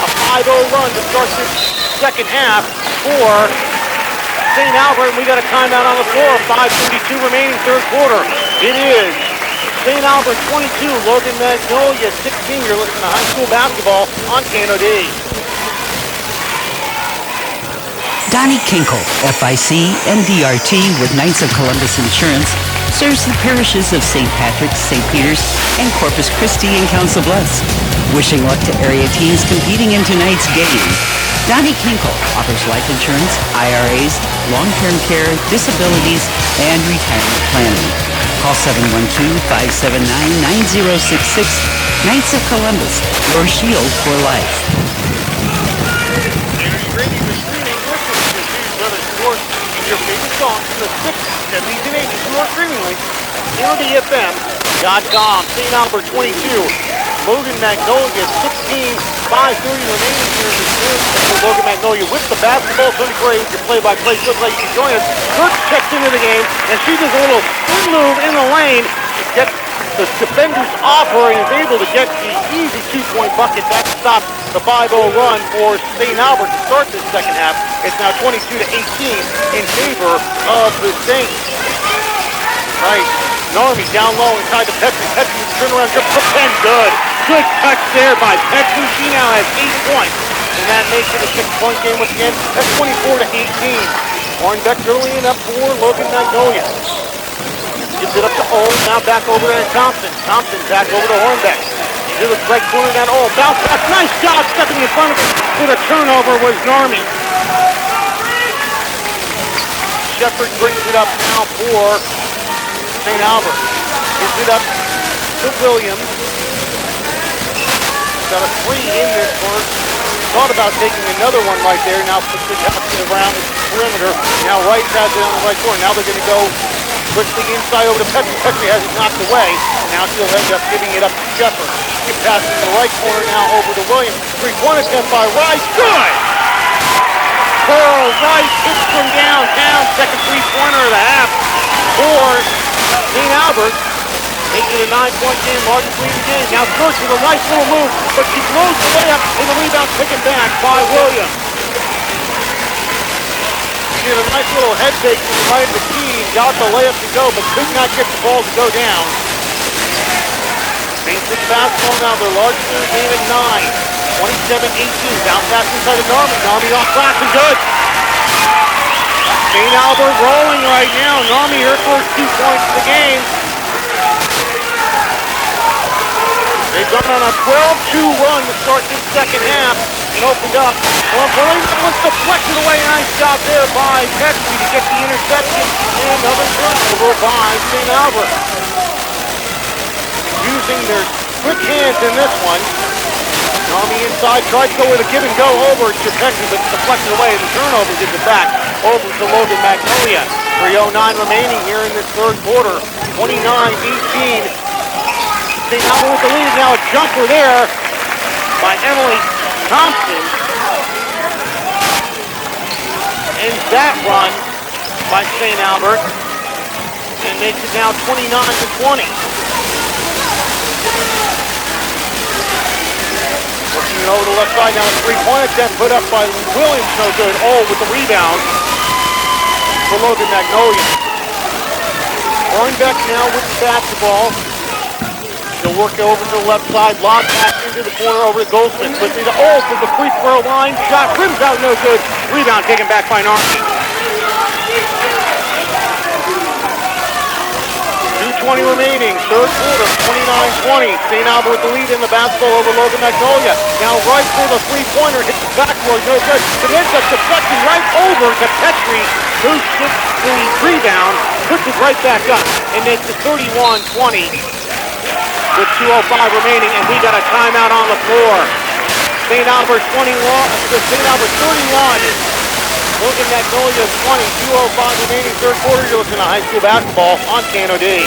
a 5-0 run to start this second half for St. Albert. And we got a timeout on the floor. 5:32 remaining third quarter. It is St. Albert 22, Logan-Magnolia 16. You're listening to high school basketball on KNOD. Donnie Kinkle, FIC and DRT with Knights of Columbus Insurance, serves the parishes of St. Patrick's, St. Peter's, and Corpus Christi and Council Bluffs. Wishing luck to area teams competing in tonight's game. Donnie Kinkle offers life insurance, IRAs, long-term care, disabilities, and retirement planning. Call 712-579-9066. Knights of Columbus, your shield for life. Your favorite songs from the 60s, 70s, and 80s through our streaming link at KNODFM.com. St. Albert 22, Logan-Magnolia 16, 5:30 remaining here in the third. Logan-Magnolia with the basketball. Tony Gray with your play-by-play. So glad you can join us. Brooks checks into the game, and she does a little spin move in the lane. Gets the defender's offer and is able to get the easy 2-point bucket. That stops the 5-0 run for St. Albert to start this second half. It's now 22-18 in favor of the Saints. Right, Narmi down low inside to Petrie. Petrie with the turnaround jump for Penn. Good touch there by Petrie. She now has 8 points. And that makes it a 6-point game with the end. That's 24-18. Hornbeck drilling up for Logan-Magnolia. Gives it up to Old, now back over to Thompson. Thompson back over to Hornbeck. Into the right corner, that Old. Bounce back, nice job stepping in front of it. With a turnover was Narmi. Shepard brings it up now for St. Albert. Gives it up to Williams. Got a 3 in this one. Thought about taking another one right there. Now puts it up around the perimeter. Now Rice has it on the right corner. Now they're going to go quickly inside over to Petrie. Petrie has it knocked away. Now she'll end up giving it up to Shepard. Get past in the right corner now over to Williams. 3-point attempt by Rice. Good! Pearl Rice hits from downtown. Second 3-pointer of the half for St. Albert. Making it a 9-point game, largest lead in the game. Now Church with a nice little move, but she blows the layup and the rebound taken back by Williams. She had a nice little head fake to the right of the key, got the layup to go, but could not get the ball to go down. St. Six basketball now, their largest lead game at 9. 27-18, bounce pass inside of Narmi. Narmi off glass and good. St. Albert rolling right now. Narmi her first 2 points of the game. They've gone on a 12-2 run to start this second half and opened up. Well, Williams was deflected away. Nice job there by Petrie to get the interception. And another turnover by St. Albert. Using their quick hands in this one. Narmi inside, tried to go with a give and go over to Petrie, but deflected away. The turnover gives it back over to Logan-Magnolia. 3:09 remaining here in this third quarter. 29-18. St. Albert with the lead. Now a jumper there by Emily Thompson. Ends that run by St. Albert and makes it now 29-20. Looking over the left side, now a 3-point attempt put up by Williams, no good. Oh, with the rebound for Logan-Magnolia. Hornbeck now with the basketball. They'll work over to the left side, lob pass into the corner over to Goldsmith. Quickly to Old from the free throw line. Shot rims out, no good. Rebound taken back by Narmi. 2:20 remaining, third quarter, 29-20. St. Albert with the lead in the basketball over Logan-Magnolia. Now right for the three-pointer, hits the backboard, no good. It ends up deflecting right over to Petrie, who gets the rebound, puts it right back up, and makes it 31-20. With 2:05 remaining, and we got a timeout on the floor. St. Albert 21, St. Albert 31. Logan-Magnolia 20. 2:05 remaining, third quarter. You're listening to high school basketball on KNOD.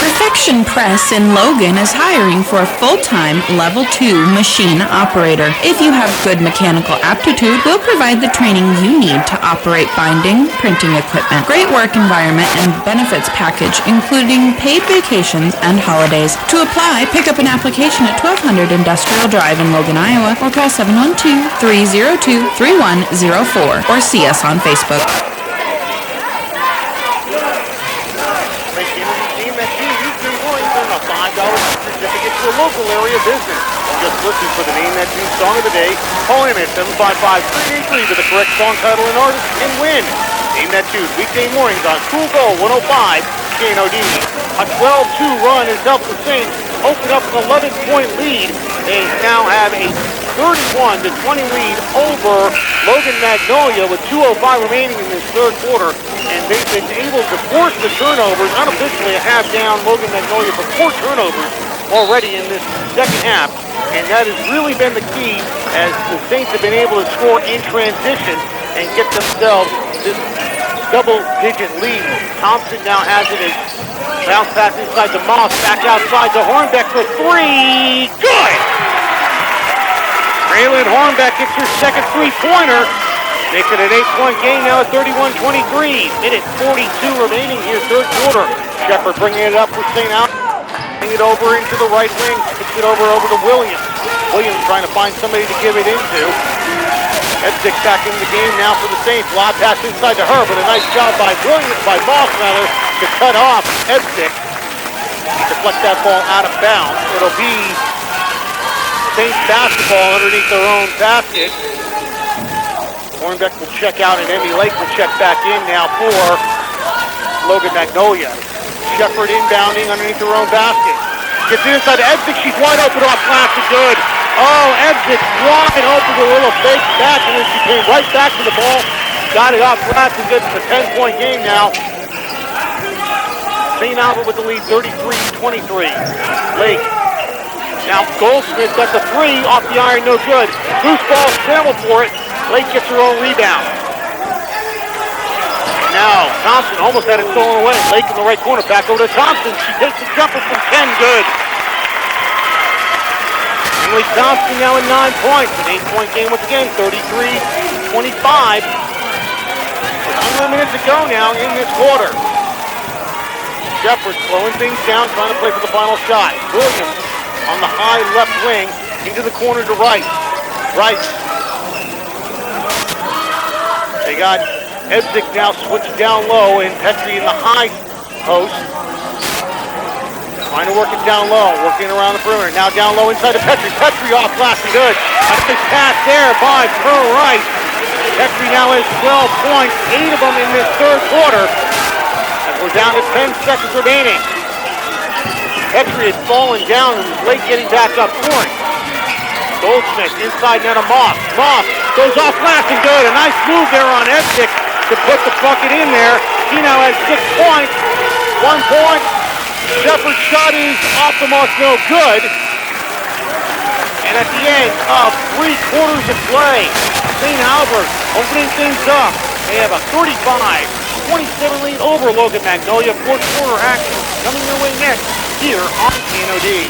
Perfection Press in Logan is hiring for a full-time Level 2 machine operator. If you have good mechanical aptitude, we'll provide the training you need to operate binding, printing equipment. Great work environment and benefits package, including paid vacations and holidays. To apply, pick up an application at 1200 Industrial Drive in Logan, Iowa, or call 712-302-3104, or see us on Facebook. Certificate to a local area business. Just listen for the Name That Tune song of the day. Call in at 755-383 with the correct song title and artist and win. Name That Tune weekday mornings on Cool Gold 105 KNOD. A 12-2 run has helped the Saints open up an 11-point lead. They now have a 31-20 lead over Logan-Magnolia with 2:05 remaining in this third quarter. And they've been able to force the turnovers. Unofficially a half down Logan-Magnolia for 4 turnovers already in this second half. And that has really been the key as the Saints have been able to score in transition and get themselves this double-digit lead. Thompson now has it as bounce pass inside to Moss, back outside to Hornbeck for 3. Good! Raylan Hornbeck gets her second three-pointer. Makes it an 8-point game now at 31-23. Minute 42 remaining here, third quarter. Shepard bringing it up for St. Albert. Bring it over into the right wing. Kicks it over to Williams. Williams trying to find somebody to give it into. Edzik back in the game now for the Saints. Lob pass inside to her, but a nice job by Moss to cut off Edzik. Deflect that ball out of bounds. It'll be Saints basketball underneath their own basket. Hornbeck will check out and Emmy Lake will check back in now for Logan-Magnolia. Shepard inbounding underneath their own basket. Gets it inside to Edzik. She's wide open off glass and good. Oh, Edzik wide open with a little fake back, and then she came right back to the ball. Got it off glass and good. It's a 10-point game now. St. Albert with the lead, 33-23. Lake. Now Goldsmith got the three off the iron, no good. Loose ball, scramble for it. Lake gets her own rebound. Now Thompson almost had it stolen away. Lake in the right corner, back over to Thompson. She takes the jumper from 10, good. Emily Thompson now in 9 points. An 8-point game once again, 33-25. With under a minute to go now in this quarter. Shepard slowing things down, trying to play for the final shot. Williams on the high left wing, into the corner to Rice. Rice. They got Edzik now switched down low, and Petrie in the high post. Trying to work it down low, working around the perimeter. Now down low inside to Petrie. Petrie off glass and good. A nice pass there by Pearl Rice. Petrie now has 12 points, 8 of them in this third quarter. We're down to 10 seconds remaining. Petrie had fallen down and was late getting back up scoring. Goldsmith inside net of Moss. Moss goes off glass and good. A nice move there on Edzik to put the bucket in there. He now has 6 points. 1 point. Shepard's shot is off the mark, no good. And at the end of 3 quarters of play, St. Albert opening things up. They have a 35-27 lead over Logan-Magnolia. Fourth quarter action coming your way next here on KNOD.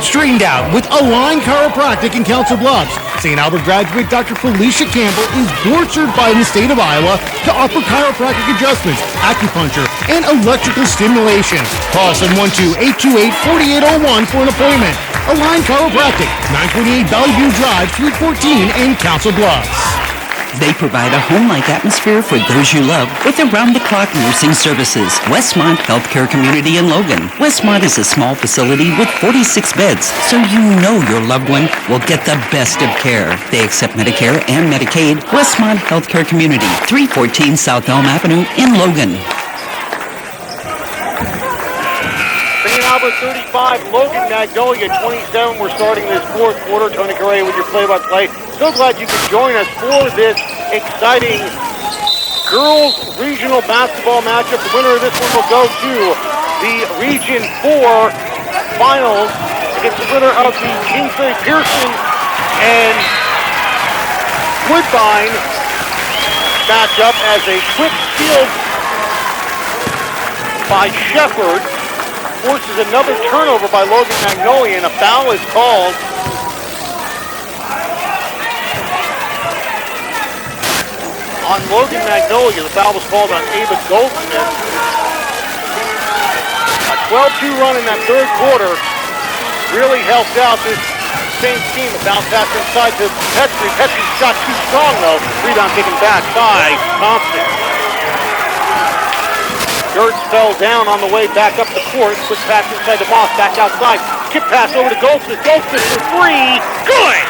Straightened out with Align Chiropractic in Council Bluffs. St. Albert graduate Dr. Felicia Campbell is board certified in the state of Iowa to offer chiropractic adjustments, acupuncture, and electrical stimulation. Call us at 1-828-4801 for an appointment. Align Chiropractic, 928 Bellevue Drive, 314 in Council Bluffs. They provide a home-like atmosphere for those you love with around-the-clock nursing services. Westmont Healthcare Community in Logan. Westmont is a small facility with 46 beds, so you know your loved one will get the best of care. They accept Medicare and Medicaid. Westmont Healthcare Community, 314 South Elm Avenue in Logan. St. Albert 35, Logan-Magnolia 27. We're starting this fourth quarter. Tony Correa with your play-by-play. So glad you could join us for this exciting girls regional basketball matchup. The winner of this one will go to the Region 4 finals against the winner of the Kingsbury Pearson and Woodbine matchup as a quick steal by Shepard forces another turnover by Logan-Magnolia, and a foul is called. On Logan-Magnolia, the foul was called on Ava Goldsmith. A 12-2 run in that third quarter really helped out this same team. A bounce pass inside to Petrie. Petrie's shot too strong, though. Rebound taken back by Thompson. Gertz fell down on the way back up the court. Quick pass inside to Moss, back outside. Skip pass over to Goldsmith. Goldsmith for three. Good!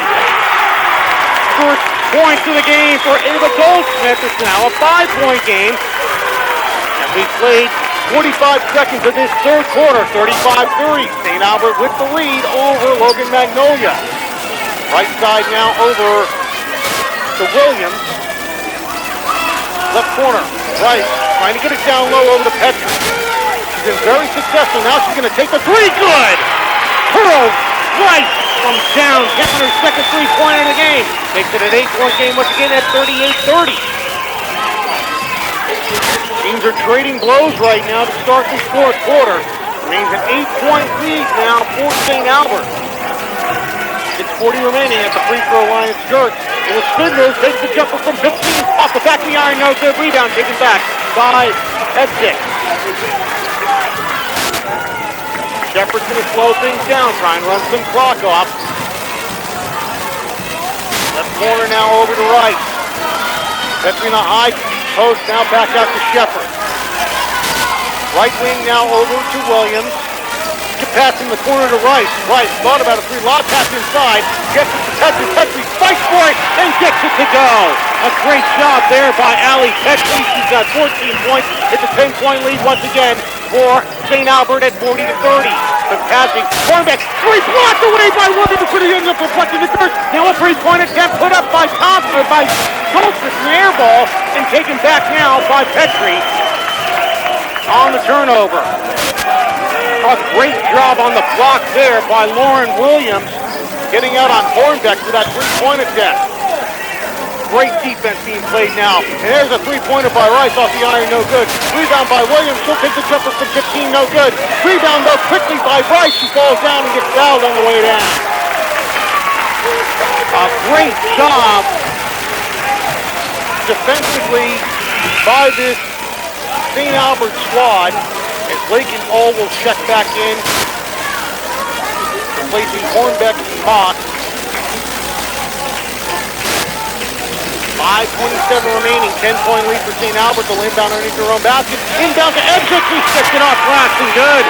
First points of the game for Ava Goldsmith. It's now a 5-point game. And we played 45 seconds of this third quarter. 35-30. St. Albert with the lead over Logan-Magnolia. Right side now over to Williams. Left corner. Right. Trying to get it down low over to Petrie. She's been very successful. Now she's going to take the three. Good! Pearl right from down. Getting her second three-pointer in the game. Makes it an 8-point game once again at 38-30. Teams are trading blows right now to start this fourth quarter. Remains an 8-point lead now for St. Albert. 6:40 remaining at the free throw line. It's Gertz. It was Spindler, takes the jumper from 15, off the back of the iron, no good. Rebound taken back by Edsick. Shepard's going to slow things down, try and run some clock off. Left corner now over to Rice. Petrie in a high post, now back out to Shepard. Right wing now over to Williams. Skip pass in the corner to Rice. Rice thought about a three, lob pass inside. Gets it to Petrie. Petrie fights for it and gets it to go. A great job there by Allie Petrie. She's got 14 points. It's a 10-point lead once again for St. Albert at 40-30. The passing. Hornbeck. Three blocked away by Williams, but he ends up reflecting the dirt. Now a three-point attempt put up by Thompson, by Goldsmith, an air ball, and taken back now by Petrie on the turnover. A great job on the block there by Lauren Williams, getting out on Hornbeck for that three-point attempt. Great defense being played now. And there's a three-pointer by Rice off the iron, no good. Rebound by Williams, she'll take the jumper from 15, no good. Rebound though quickly by Rice, she falls down and gets fouled on the way down. A great job defensively by this St. Albert squad. As Lakin All will check back in, replacing Hornbeck and Moss. 5:27 remaining, 10-point lead for St. Albert. They'll inbound underneath their own basket. Inbound to Edsick, he sticks it off glass and good.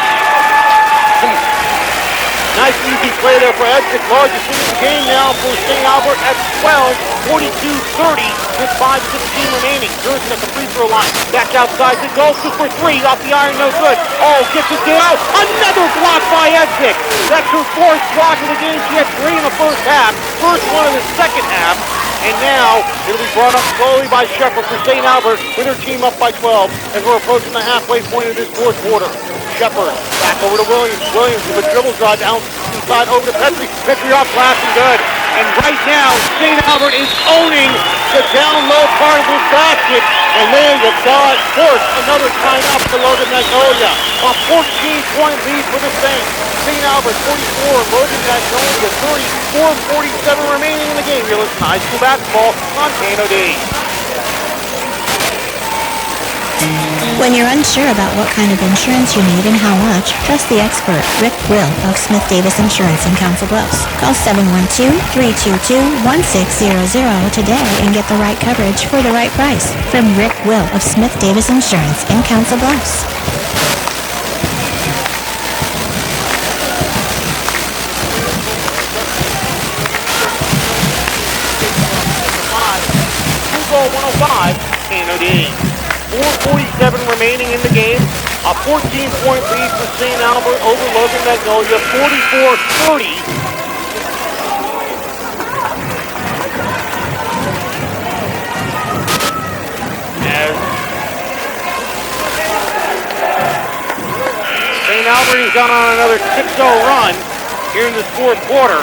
Nice easy play there for Edsick. Largest lead of the game now for St. Albert at 12, 42-30 with 5:16 remaining. Gertz at the free throw line. Back outside to Goldsmith for three. Off the iron, no good. Oh, gets it down. Another block by Edsick. That's her fourth block of the game. She had three in the first half. First one in the second half. And now it'll be brought up slowly by Shepard for St. Albert with her team up by 12 as we're approaching the halfway point of this fourth quarter. Shepard back over to Williams. Williams with a dribble drive down inside over to Petrie. Petrie off glass and good. And right now, St. Albert is owning the down low part of this basket. And then the God forced another timeout for Logan-Magnolia. A 14-point lead for the Saints. St. Albert 44, Logan-Magnolia 30, 4:47 remaining in the game. You're listening to high school basketball on KNOD. When you're unsure about what kind of insurance you need and how much, trust the expert, Rick Will of Smith Davis Insurance in Council Bluffs. Call 712-322-1600 today and get the right coverage for the right price. From Rick Will of Smith Davis Insurance in Council Bluffs. Goal 105, KNOD. 4:47 remaining in the game. A 14-point lead for St. Albert over Logan-Magnolia, 44-30. As St. Albert has gone on another 6-0 run here in this fourth quarter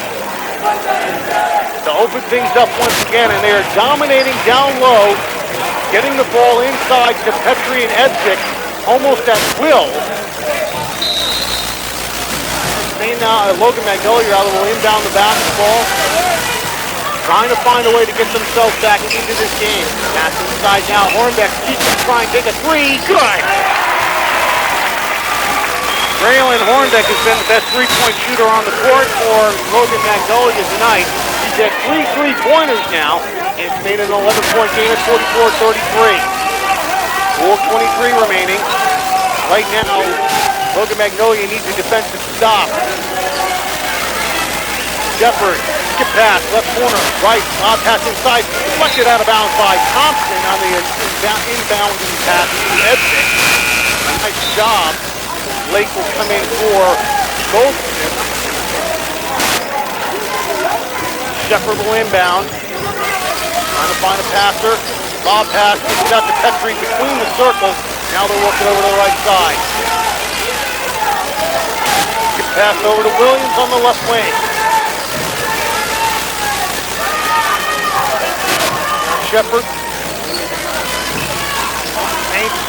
to open things up once again, and they are dominating down low, getting the ball inside to Petrie and Edsick almost at will. Logan-Magnolia out will inbound the basketball. Trying to find a way to get themselves back into this game. Pass inside now. Hornbeck keeps trying to take a three. Good! Braylon Hornbeck has been the best three-point shooter on the court for Logan-Magnolia tonight. He's had 3 3-pointers now. And it's made an 11-point game at 44-33. 4:23 remaining. Right now, Logan-Magnolia needs a defensive stop. Shepard, skip pass, left corner, right, lob pass inside, deflected out of bounds by Thompson on the inbound pass to Edson. Nice job. Lake will come in for Goldsmith. Shepard will inbound. Trying to find a passer. Lob pass, gets out to Petrie between the circles. Now they're working over to the right side. Skip pass over to Williams on the left wing. Shepard. Saints.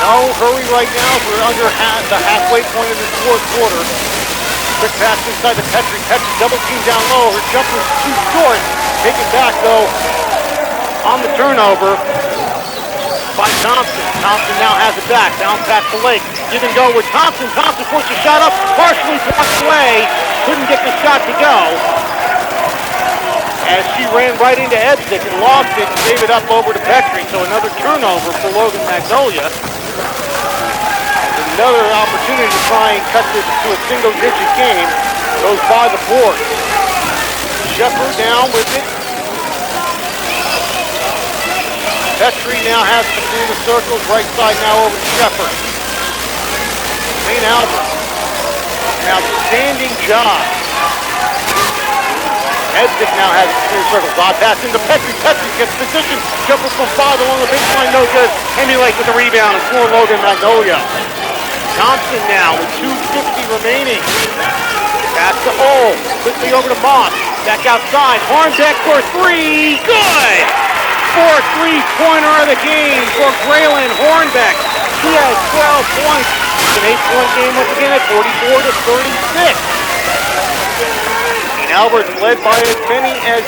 No hurry right now. We're under the halfway point of this fourth quarter. Quick pass inside to Petrie. Petrie double team down low. Her jumper's too short. Taken back though on the turnover by Thompson. Thompson now has it back. Bounce back to Lake. Give and go with Thompson. Thompson puts the shot up. Partially blocked away. Couldn't get the shot to go. As she ran right into Edsick and lost it and gave it up over to Petrie. So another turnover for Logan-Magnolia. Another opportunity to try and cut this to a single-digit game. Goes by the board. Shepard down with it. Petrie now has it through the circles. Right side now over to Shepard. St. Albert. An outstanding job. Edsick now has it through the circles. Lob pass into Petrie. Petrie gets position. Jumper from 5 along the baseline. No good. Henry Lake with the rebound for Logan-Magnolia. Thompson now with 2:50 remaining. Pass to Ole. Quickly over to Moss. Back outside. Hornbeck for 3. Good! 4th three-pointer of the game for Braylon Hornbeck. He has 12 points. It's an 8-point game once again at 44-36. St. Albert's led by as many as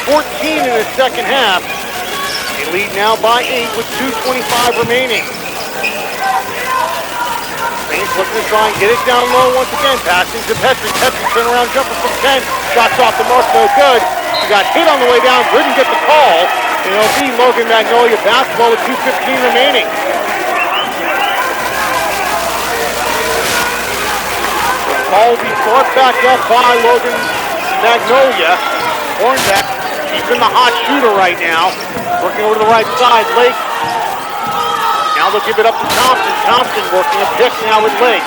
14 in the second half. They lead now by 8 with 2:25 remaining. Saints looking to try and get it down low once again. Passing to Petrie. Petrie turnaround jumper from 10. Shots off the mark, no good. He got hit on the way down, didn't get the call. And it'll be Logan-Magnolia basketball with 2:15 remaining. The ball will be brought back up by Logan-Magnolia. Hornbeck keeping the hot shooter right now. Working over to the right side. Lake. Now they'll give it up to Thompson. Thompson working a pick now with Lake.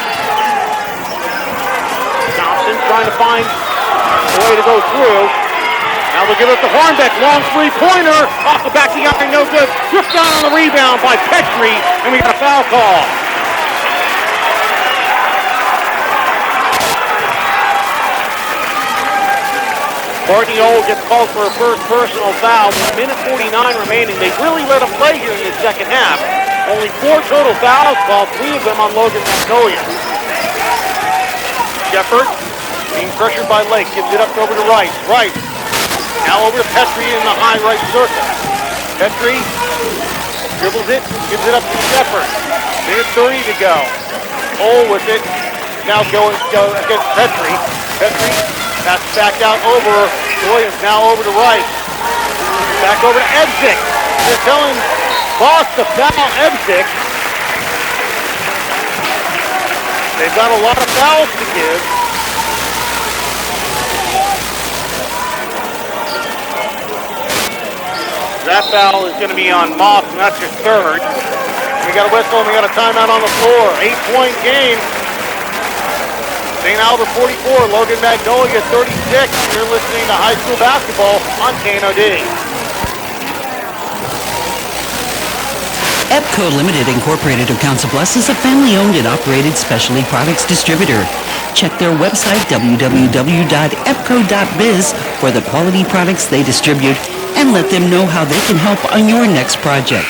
Thompson trying to find a way to go through. Now they'll give it to Hornbeck. Long three-pointer. Off the back of the iron, no good. Ripped down on the rebound by Petrie. And we got a foul call. Courtney Ole gets called for a first personal foul. With a minute 49 remaining. They really let him play here in the second half. Only 4 total fouls called, 3 of them on Logan-Magnolia. Shepard being pressured by Lake. Gives it up over to Rice. Rice. Now over to Petrie in the high right circle. Petrie dribbles it. Gives it up to Shepard. Minute 30 to go. Ole with it. Now going against Petrie. Petrie passes back out over Williams. Now over to Rice. Back over to Edsick. They're telling Boss to foul Edsick. They've got a lot of fouls to give. That foul is going to be on Moss, and that's his 3rd. We got a whistle and we got a timeout on the floor. 8-point game. St. Albert 44, Logan-Magnolia 36. You're listening to high school basketball on KNOD. EPCO Limited Incorporated of Council Bluffs is a family-owned and operated specialty products distributor. Check their website, www.epco.biz, for the quality products they distribute, and let them know how they can help on your next project.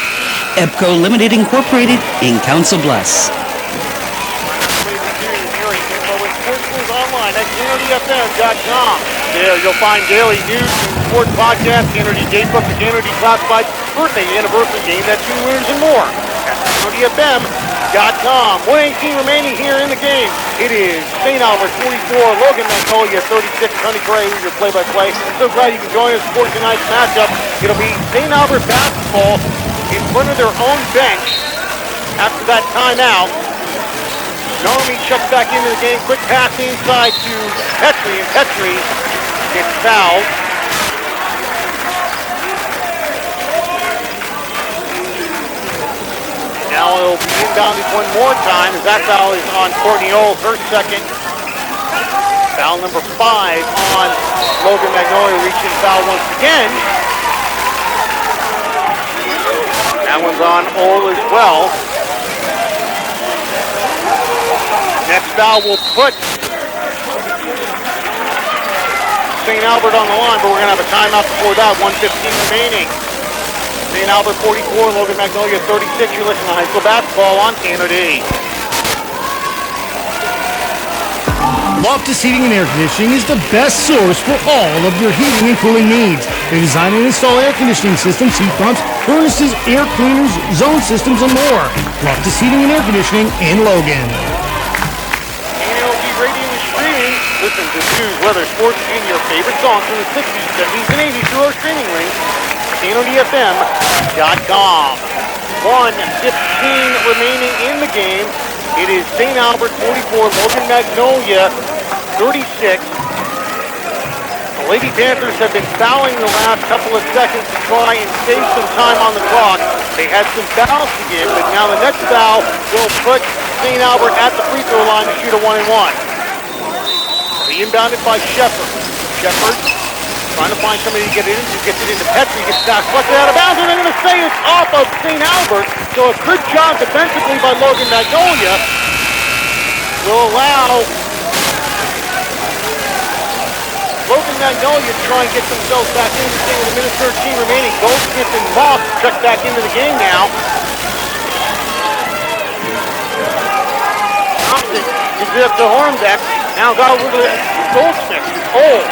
EPCO Limited Incorporated in Council Bluffs. online at GanorDFM.com. There you'll find daily news and sports podcasts, Ganordy Gamebook, the Ganordy Classified birthday and anniversary game, that team winners and more at GanorDFM.com. 1:18 remaining here in the game. It is St. Albert 44, Logan-Magnolia 36. Tony Gray, your play-by-play. So glad you can join us for tonight's matchup. It'll be St. Albert basketball in front of their own bench after that timeout. Nomi checks back into the game. Quick pass inside to Petrie, and Petrie gets fouled. Now it'll be inbounded one more time as that foul is on Courtney Old, her second. Foul number 5 on Logan-Magnolia, reaching foul once again. That one's on Old as well. Next foul will put St. Albert on the line, but we're going to have a timeout before that. 1:15 remaining. St. Albert 44, Logan-Magnolia 36. You're listening to high school basketball on Ganordy. Loftus Heating and Air Conditioning is the best source for all of your heating and cooling needs. They design and install air conditioning systems, heat pumps, furnaces, air cleaners, zone systems, and more. Loftus Heating and Air Conditioning in Logan. Radio and streaming. Listen to news, weather, sports, and your favorite songs from the 60s, 70s, and 80s through our streaming link, GanorDFM.com. 1:15 remaining in the game. It is St. Albert 44, Logan-Magnolia 36. The Lady Panthers have been fouling the last couple of seconds to try and save some time on the clock. They had some fouls to give, but now the next foul will put St. Albert at the free throw line to shoot a 1-and-1. Inbounded by Shepard. Shepard trying to find somebody to get it into. Gets it into Petrie. Gets back. Flushed out of bounds. And they're going to say it's off of St. Albert. So a good job defensively by Logan-Magnolia will allow Logan-Magnolia to try and get themselves back into the game with a minute 13 remaining. Goldsmith and Moss check back into the game now. Thompson gives it up to Hornbeck. Now got over to Goldsmith. Oh,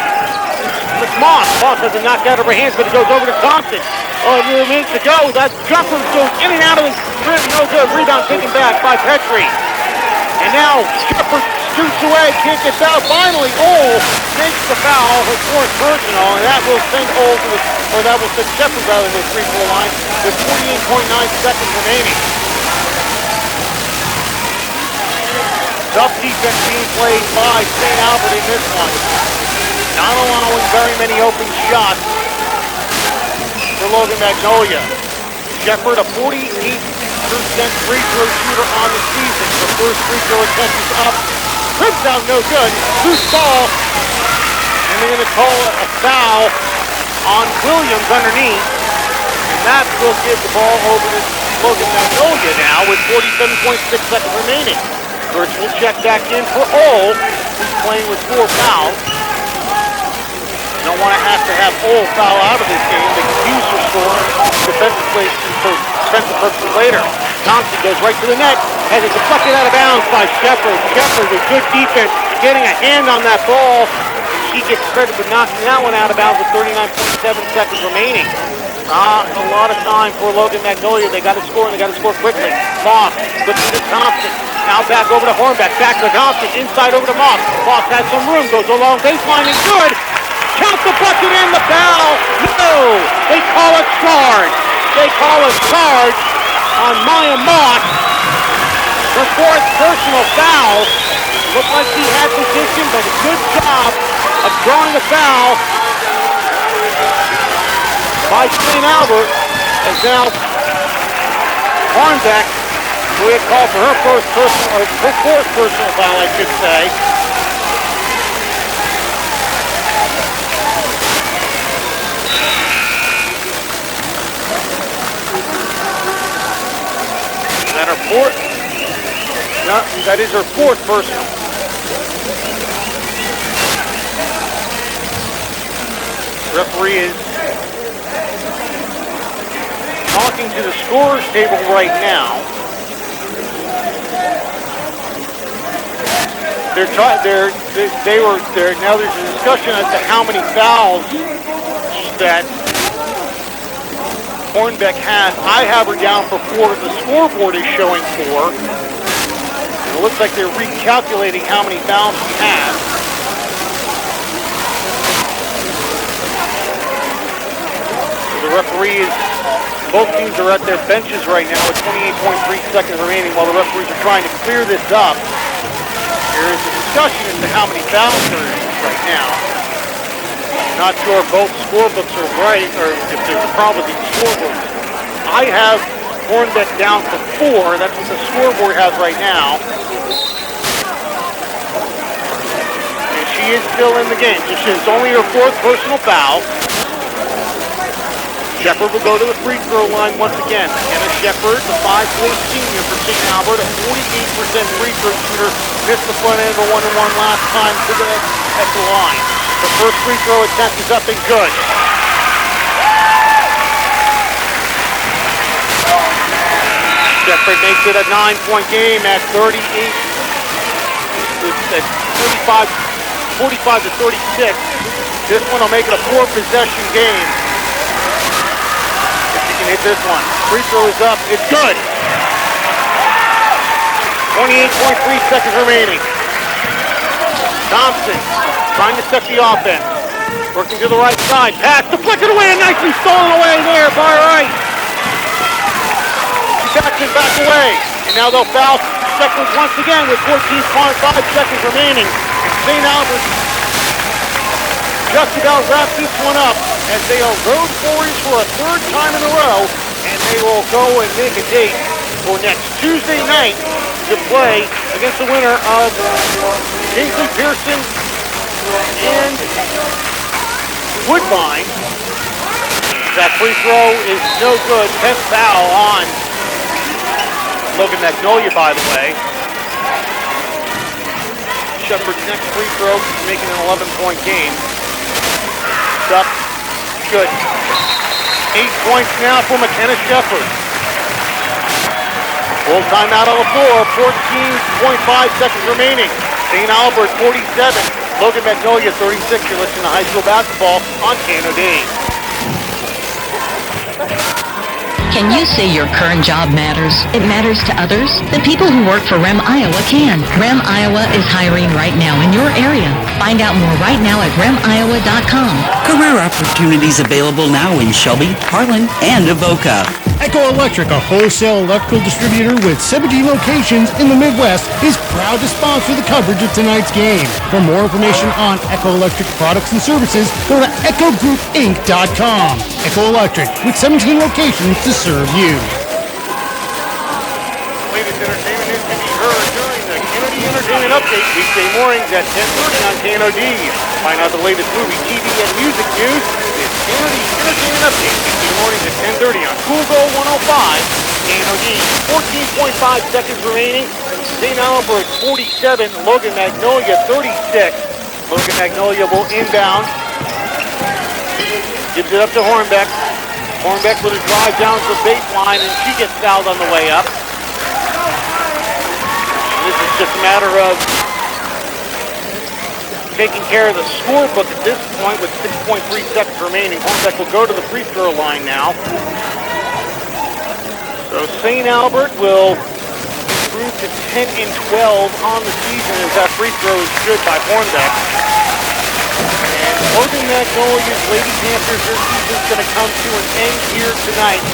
with Moss. Moss has it knocked out of her hands, but it goes over to Thompson. Oh, a minute to go. That jumper goes in and out of the rim. No good. Rebound taken back by Petrie. And now Shepard shoots away. Can't get fouled. Finally, makes the foul. Her fourth personal, and that will send that will send Shepard out of the free-throw line with 48.9 seconds remaining. Tough defense being played by St. Albert in this one. Not allowing very many open shots for Logan-Magnolia. Shepard, a 48% free throw shooter on the season. Her first free throw attempt is up. Rips out, no good. Loose ball. And they're going to call a foul on Williams underneath. And that will give the ball over to Logan-Magnolia now with 47.6 seconds remaining. Gertz will check back in for Ole, who's playing with 4 fouls. Don't want to have Ole foul out of this game. They can use her score defensively for defensive purposes later. Thompson goes right to the net, has it deflected out of bounds by Shepard. Shepard with good defense, getting a hand on that ball. She gets credit for knocking that one out of bounds with 39.7 seconds remaining. A lot of time for Logan-Magnolia. They got to score, and they got to score quickly. Moss puts it to Thompson. Now back over to Hornbeck. Back to Thompson. Inside over to Moss. Moss has some room. Goes along baseline and good. Count the bucket and the foul. No! They call a charge. They call a charge on Maya Moss. Her fourth personal foul. Looked like she had position, but a good job of drawing the foul by St. Albert, as now Hornbeck, who had called for her fourth personal foul, I should say. Is that her fourth? No, that is her fourth personal. Referee is talking to the scorer's table right now. Now there's a discussion as to how many fouls that Hornbeck has. I have her down for 4. The scoreboard is showing 4. And it looks like they're recalculating how many fouls she has. So the referees, both teams are at their benches right now with 28.3 seconds remaining while the referees are trying to clear this up. There is a discussion as to how many fouls there is right now. Not sure if both scorebooks are right or if there's a problem with the scorebook. I have Hornbeck down for 4. That's what the scoreboard has right now. And she is still in the game. So it's only her 4th personal foul. Shepard will go to the free throw line once again. Anna Shepard, the 5'4" senior for St. Albert, a 48% free throw shooter, missed the front end of a 1-1 last time to the at the line. The first free throw attempt is up and good. Shepard makes it a 9-point game at 45 to 36. This one will make it a 4-possession game. Hit this one. Free throw is up. It's good. 28.3 seconds remaining. Thompson trying to set the offense. Working to the right side. Pass deflected away and nicely stolen away there by right. Jackson back away. And now they'll foul Shepard once again with 14.5 seconds remaining. And St. Albert just about wrap this one up as they are road warriors for a 3rd time in a row, and they will go and make a date for next Tuesday night to play against the winner of Kingsley Pearson and Woodbine. That free throw is no good. 10th foul on Logan-Magnolia, by the way. Shepard's next free throw making an 11-point game. Up. Good. 8 points now for McKenna Shepard. Full timeout on the floor. 14.5 seconds remaining. St. Albert 47. Logan-Magnolia 36. You're listening to high school basketball on KNOD. Can you say your current job matters? It matters to others? The people who work for REM Iowa can. REM Iowa is hiring right now in your area. Find out more right now at remiowa.com. Career opportunities available now in Shelby, Harlan, and Avoca. Echo Electric, a wholesale electrical distributor with 17 locations in the Midwest, is proud to sponsor the coverage of tonight's game. For more information on Echo Electric products and services, go to echogroupinc.com. Echo Electric, with 17 locations to serve you. Latest entertainment news can be heard during the Kennedy Entertainment Update weekday mornings at 10:30 on KNOD. Find out the latest movie, TV, and music news. It's Kennedy Entertainment Update weekday mornings at 10:30 on Cool Gold 105. KNOD, 14.5 seconds remaining. St. Albert 47, Logan-Magnolia 36. Logan-Magnolia will inbound. Gives it up to Hornbeck. Hornbeck with a drive down to the baseline, and she gets fouled on the way up. And this is just a matter of taking care of the scorebook at this point with 6.3 seconds remaining. Hornbeck will go to the free throw line now. So St. Albert will improve to 10 and 12 on the season as that free throw is good by Hornbeck. And Logan-Magnolia's Lady Panthers, their season's going to come to an end here tonight.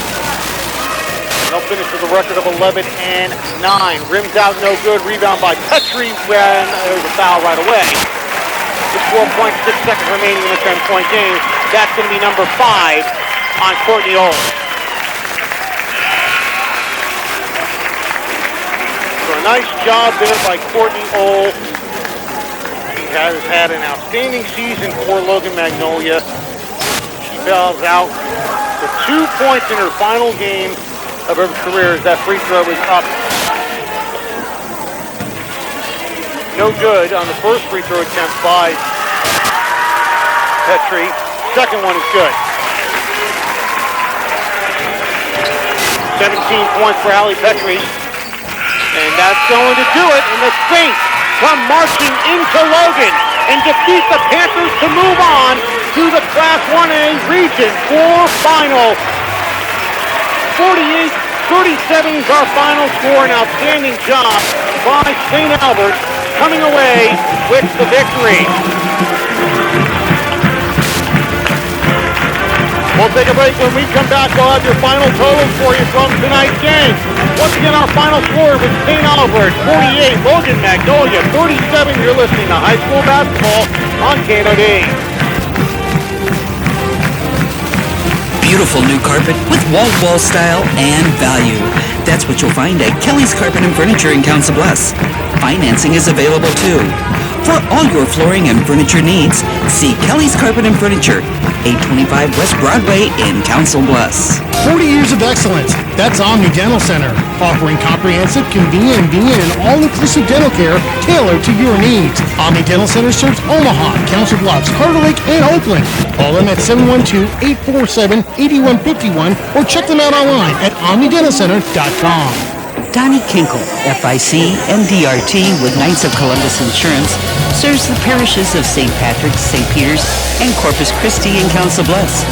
And they'll finish with a record of 11 and 9. Rims out, no good. Rebound by Petrie when there's a foul right away. With 4.6 seconds remaining in the 10-point game. That's going to be number 5 on Courtney Old. So a nice job there by Courtney Old. Has had an outstanding season for Logan-Magnolia. She fouls out for 2 points in her final game of her career as that free throw is up. No good on the first free throw attempt by Petrie. Second one is good. 17 points for Allie Petrie. And that's going to do it in the Saints come marching into Logan and defeat the Panthers to move on to the Class 1A Region 4 final. 48-37 is our final score. An outstanding job by St. Albert, coming away with the victory. We'll take a break. When we come back, we'll have your final totals for you from tonight's game. Once again, our final score was St. Albert 48, Logan-Magnolia 37. You're listening to high school basketball on KNOD. Beautiful new carpet with wall-to-wall style and value. That's what you'll find at Kelly's Carpet and Furniture in Council Bluffs. Financing is available too. For all your flooring and furniture needs, see Kelly's Carpet and Furniture, 825 West Broadway in Council Bluffs. 40 years of excellence. That's Omni Dental Center, offering comprehensive, convenient, and all-inclusive dental care tailored to your needs. Omni Dental Center serves Omaha, Council Bluffs, Carter Lake, and Oakland. Call them at 712-847-8151 or check them out online at omnidentalcenter.com. Donnie Kinkle, FIC and DRT with Knights of Columbus Insurance, serves the parishes of St. Patrick's, St. Peter's, and Corpus Christi in Council Bluffs.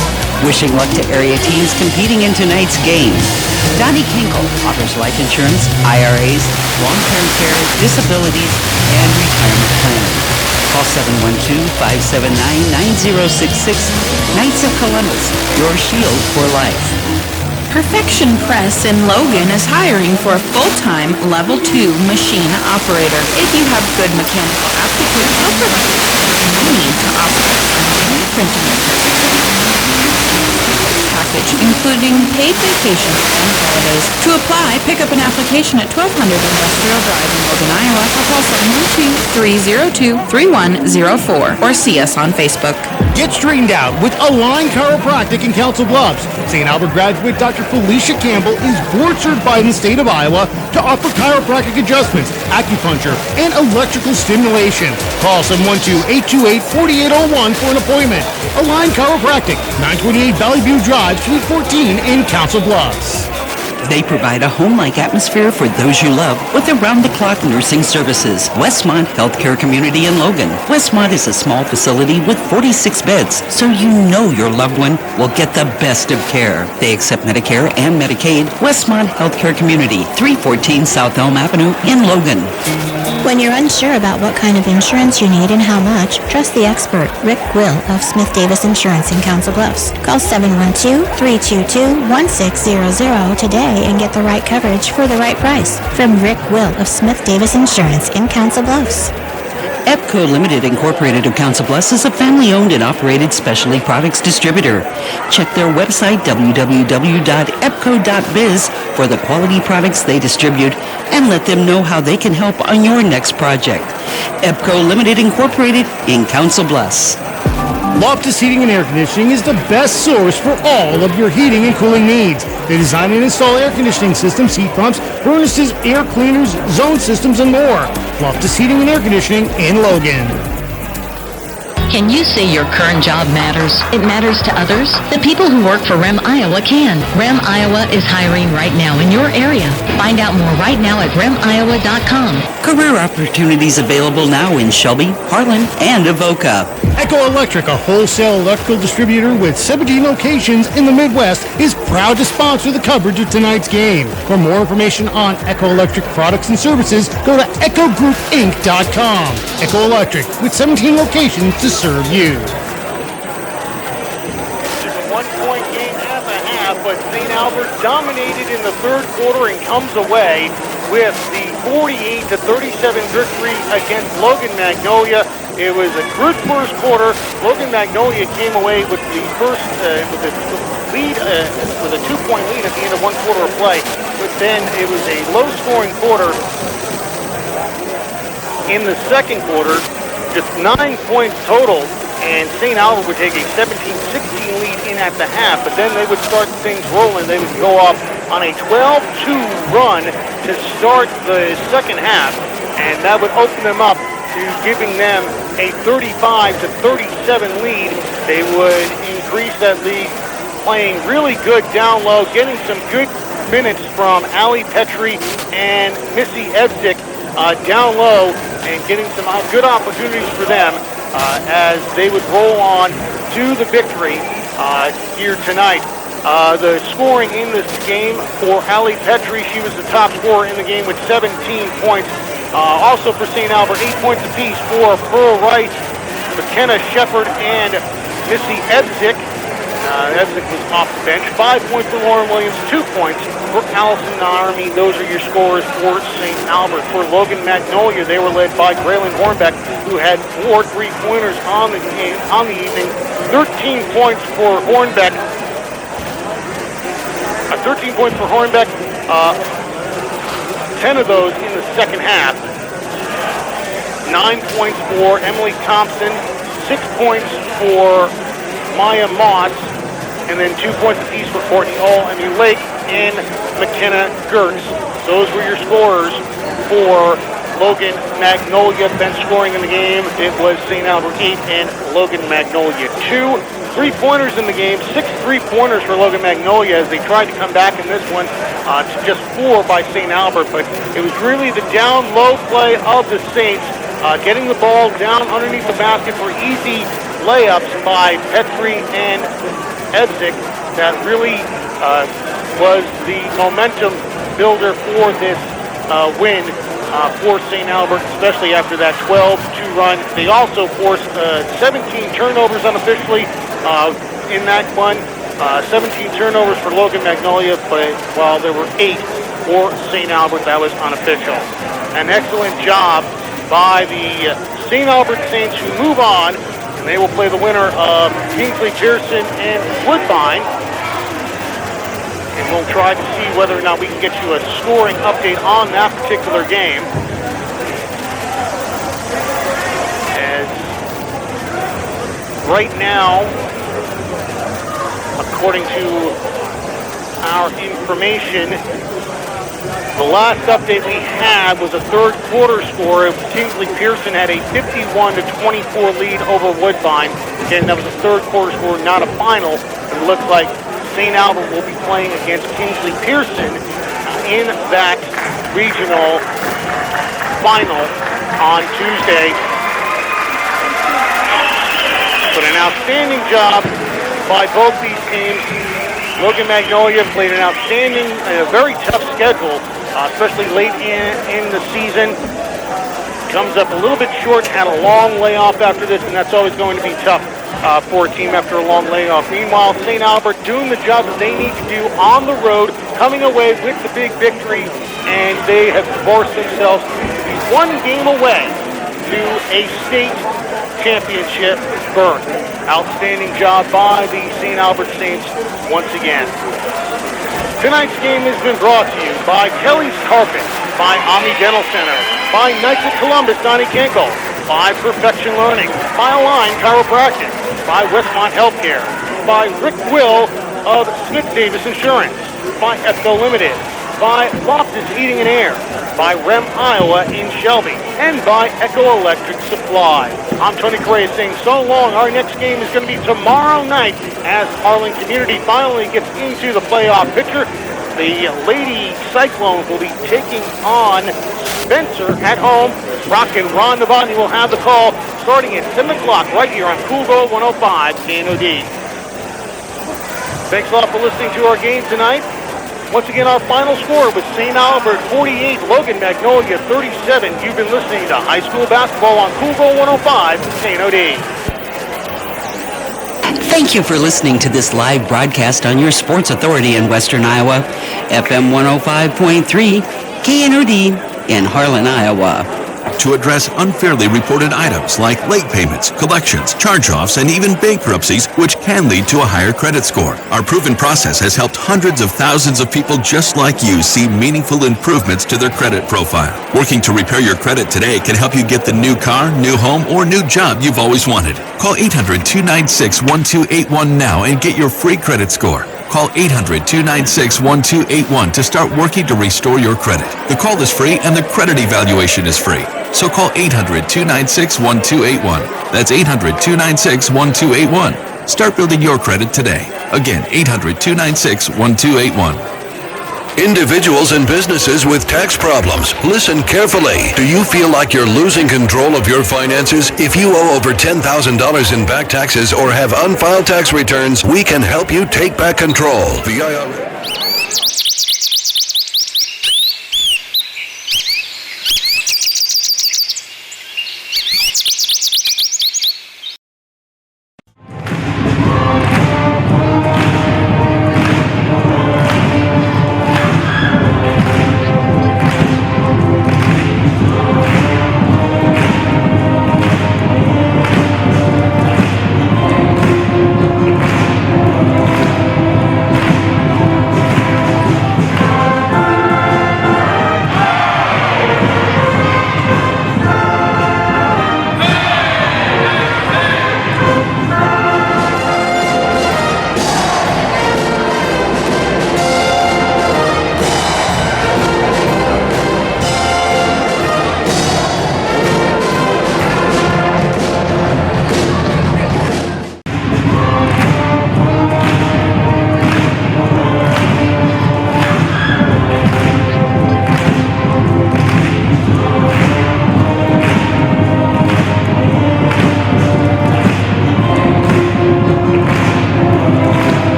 Wishing luck to area teams competing in tonight's game. Donnie Kinkle offers life insurance, IRAs, long-term care, disabilities, and retirement planning. Call 712-579-9066. Knights of Columbus, your shield for life. Perfection Press in Logan is hiring for a full-time Level 2 machine operator. If you have good mechanical aptitude, they'll provide you need to operate printing equipment. Package including paid vacations and holidays. To apply, pick up an application at 1200 Industrial Drive in Logan, Iowa, or call 712-302-3104 or see us on Facebook. Get straightened out with Align Chiropractic in Council Bluffs. St. Albert graduate Dr. Felicia Campbell is board certified in the state of Iowa to offer chiropractic adjustments, acupuncture, and electrical stimulation. Call 712-828-4801 for an appointment. Align Chiropractic, 928 Valley View Drive, Suite 14 in Council Bluffs. They provide a home-like atmosphere for those you love with around-the-clock nursing services. Westmont Healthcare Community in Logan. Westmont is a small facility with 46 beds, so you know your loved one will get the best of care. They accept Medicare and Medicaid. Westmont Healthcare Community, 314 South Elm Avenue in Logan. When you're unsure about what kind of insurance you need and how much, trust the expert, Rick Will of Smith Davis Insurance in Council Bluffs. Call 712-322-1600 today and get the right coverage for the right price. From Rick Will of Smith Davis Insurance in Council Bluffs. EPCO Limited Incorporated of Council Bluffs is a family-owned and operated specialty products distributor. Check their website, www.epco.biz, for the quality products they distribute and let them know how they can help on your next project. EPCO Limited Incorporated in Council Bluffs. Loftus Heating and Air Conditioning is the best source for all of your heating and cooling needs. They design and install air conditioning systems, heat pumps, furnaces, air cleaners, zone systems, and more. Loftus Heating and Air Conditioning in Logan. Can you say your current job matters? It matters to others? The people who work for REM Iowa can. REM Iowa is hiring right now in your area. Find out more right now at remiowa.com. Career opportunities available now in Shelby, Harlan, and Avoca. Echo Electric, a wholesale electrical distributor with 17 locations in the Midwest, is proud to sponsor the coverage of tonight's game. For more information on Echo Electric products and services, go to echogroupinc.com. Echo Electric, with 17 locations to serve you. It's a one-point game at the half, but St. Albert dominated in the third quarter and comes away with the 48-37 victory against Logan-Magnolia. It was a good first quarter. Logan-Magnolia came away with the first with a lead, with a 2-point lead at the end of one quarter of play. But then it was a low-scoring quarter in the second quarter. Just 9 points total, and St. Albert would take a 17-16 lead in at the half, but then they would start things rolling. They would go off on a 12-2 run to start the second half, and that would open them up to giving them a 35-37 lead. They would increase that lead, playing really good down low, getting some good minutes from Allie Petrie and Missy Evdick down low and getting some good opportunities for them as they would roll on to the victory here tonight. The scoring in this game for Allie Petrie, she was the top scorer in the game with 17 points. Also for St. Albert, 8 points apiece for Pearl Wright, McKenna Shepard, and Missy Edzik. Edzik was off the bench. 5 points for Lauren Williams, 2 points for Allison Narmi. Those are your scores for St. Albert. For Logan-Magnolia, they were led by Graylin Hornbeck, who had 4 3-pointers on the evening. 13 points for Hornbeck. 13 points for Hornbeck. 10 of those in the second half. 9 points for Emily Thompson. 6 points for Maya Moss, and then 2 points apiece for Courtney Hull, Emmy Lake, and McKenna Gertz. Those were your scorers for Logan-Magnolia. Bench scoring in the game, it was St. Albert 8 and Logan-Magnolia 2. 3-pointers in the game, 6 3-pointers for Logan-Magnolia as they tried to come back in this one to just 4 by St. Albert, but it was really the down-low play of the Saints, getting the ball down underneath the basket for easy layups by Petrie and Edzik that really was the momentum builder for this win for St. Albert, especially after that 12-2 run. They also forced 17 turnovers unofficially in that one. 17 turnovers for Logan-Magnolia, but while there were 8 for St. Albert, that was unofficial. An excellent job by the St. Albert Saints, who move on. And they will play the winner of Kingsley Pearson and Woodbine. And we'll try to see whether or not we can get you a scoring update on that particular game. As right now, according to our information, the last update we had was a third quarter score. Kingsley Pearson had a 51-24 lead over Woodbine. Again, that was a third quarter score, not a final. It looks like St. Albert will be playing against Kingsley Pearson in that regional final on Tuesday. But an outstanding job by both these teams. Logan-Magnolia played an outstanding, a very tough schedule, especially late in the season. Comes up a little bit short, had a long layoff after this, and that's always going to be tough for a team after a long layoff. Meanwhile, St. Albert doing the job that they need to do on the road, coming away with the big victory, and they have forced themselves to be one game away to a state championship berth. Outstanding job by the St. Albert Saints once again. Tonight's game has been brought to you by Kelly's Carpet, by Omni Dental Center, by Knights of Columbus, Donnie Kinkle, by Perfection Learning, by Align Chiropractic, by Westmont Healthcare, by Rick Will of Smith Davis Insurance, by EFCO Limited, by Loftus Heating and Air, by Rem Iowa in Shelby, and by Echo Electric Supply. I'm Tony Correa saying so long. Our next game is going to be tomorrow night as Harlan Community finally gets into the playoff picture. The Lady Cyclones will be taking on Spencer at home. Rock and Ron Novotny will have the call starting at 7 o'clock right here on Cool Gold 105 KNOD. Thanks a lot for listening to our game tonight. Once again, our final score was St. Albert 48, Logan-Magnolia 37. You've been listening to high school basketball on Cool Gold 105 KNOD. Thank you for listening to this live broadcast on your sports authority in Western Iowa, FM 105.3, KNOD in Harlan, Iowa. To address unfairly reported items like late payments, collections, charge-offs, and even bankruptcies, which can lead to a higher credit score. Our proven process has helped hundreds of thousands of people just like you see meaningful improvements to their credit profile. Working to repair your credit today can help you get the new car, new home, or new job you've always wanted. Call 800-296-1281 now and get your free credit score. Call 800-296-1281 to start working to restore your credit. The call is free and the credit evaluation is free. So call 800-296-1281. That's 800-296-1281. Start building your credit today. Again, 800-296-1281. Individuals and businesses with tax problems, listen carefully. Do you feel like you're losing control of your finances? If you owe over $10,000 in back taxes or have unfiled tax returns, we can help you take back control. The IRS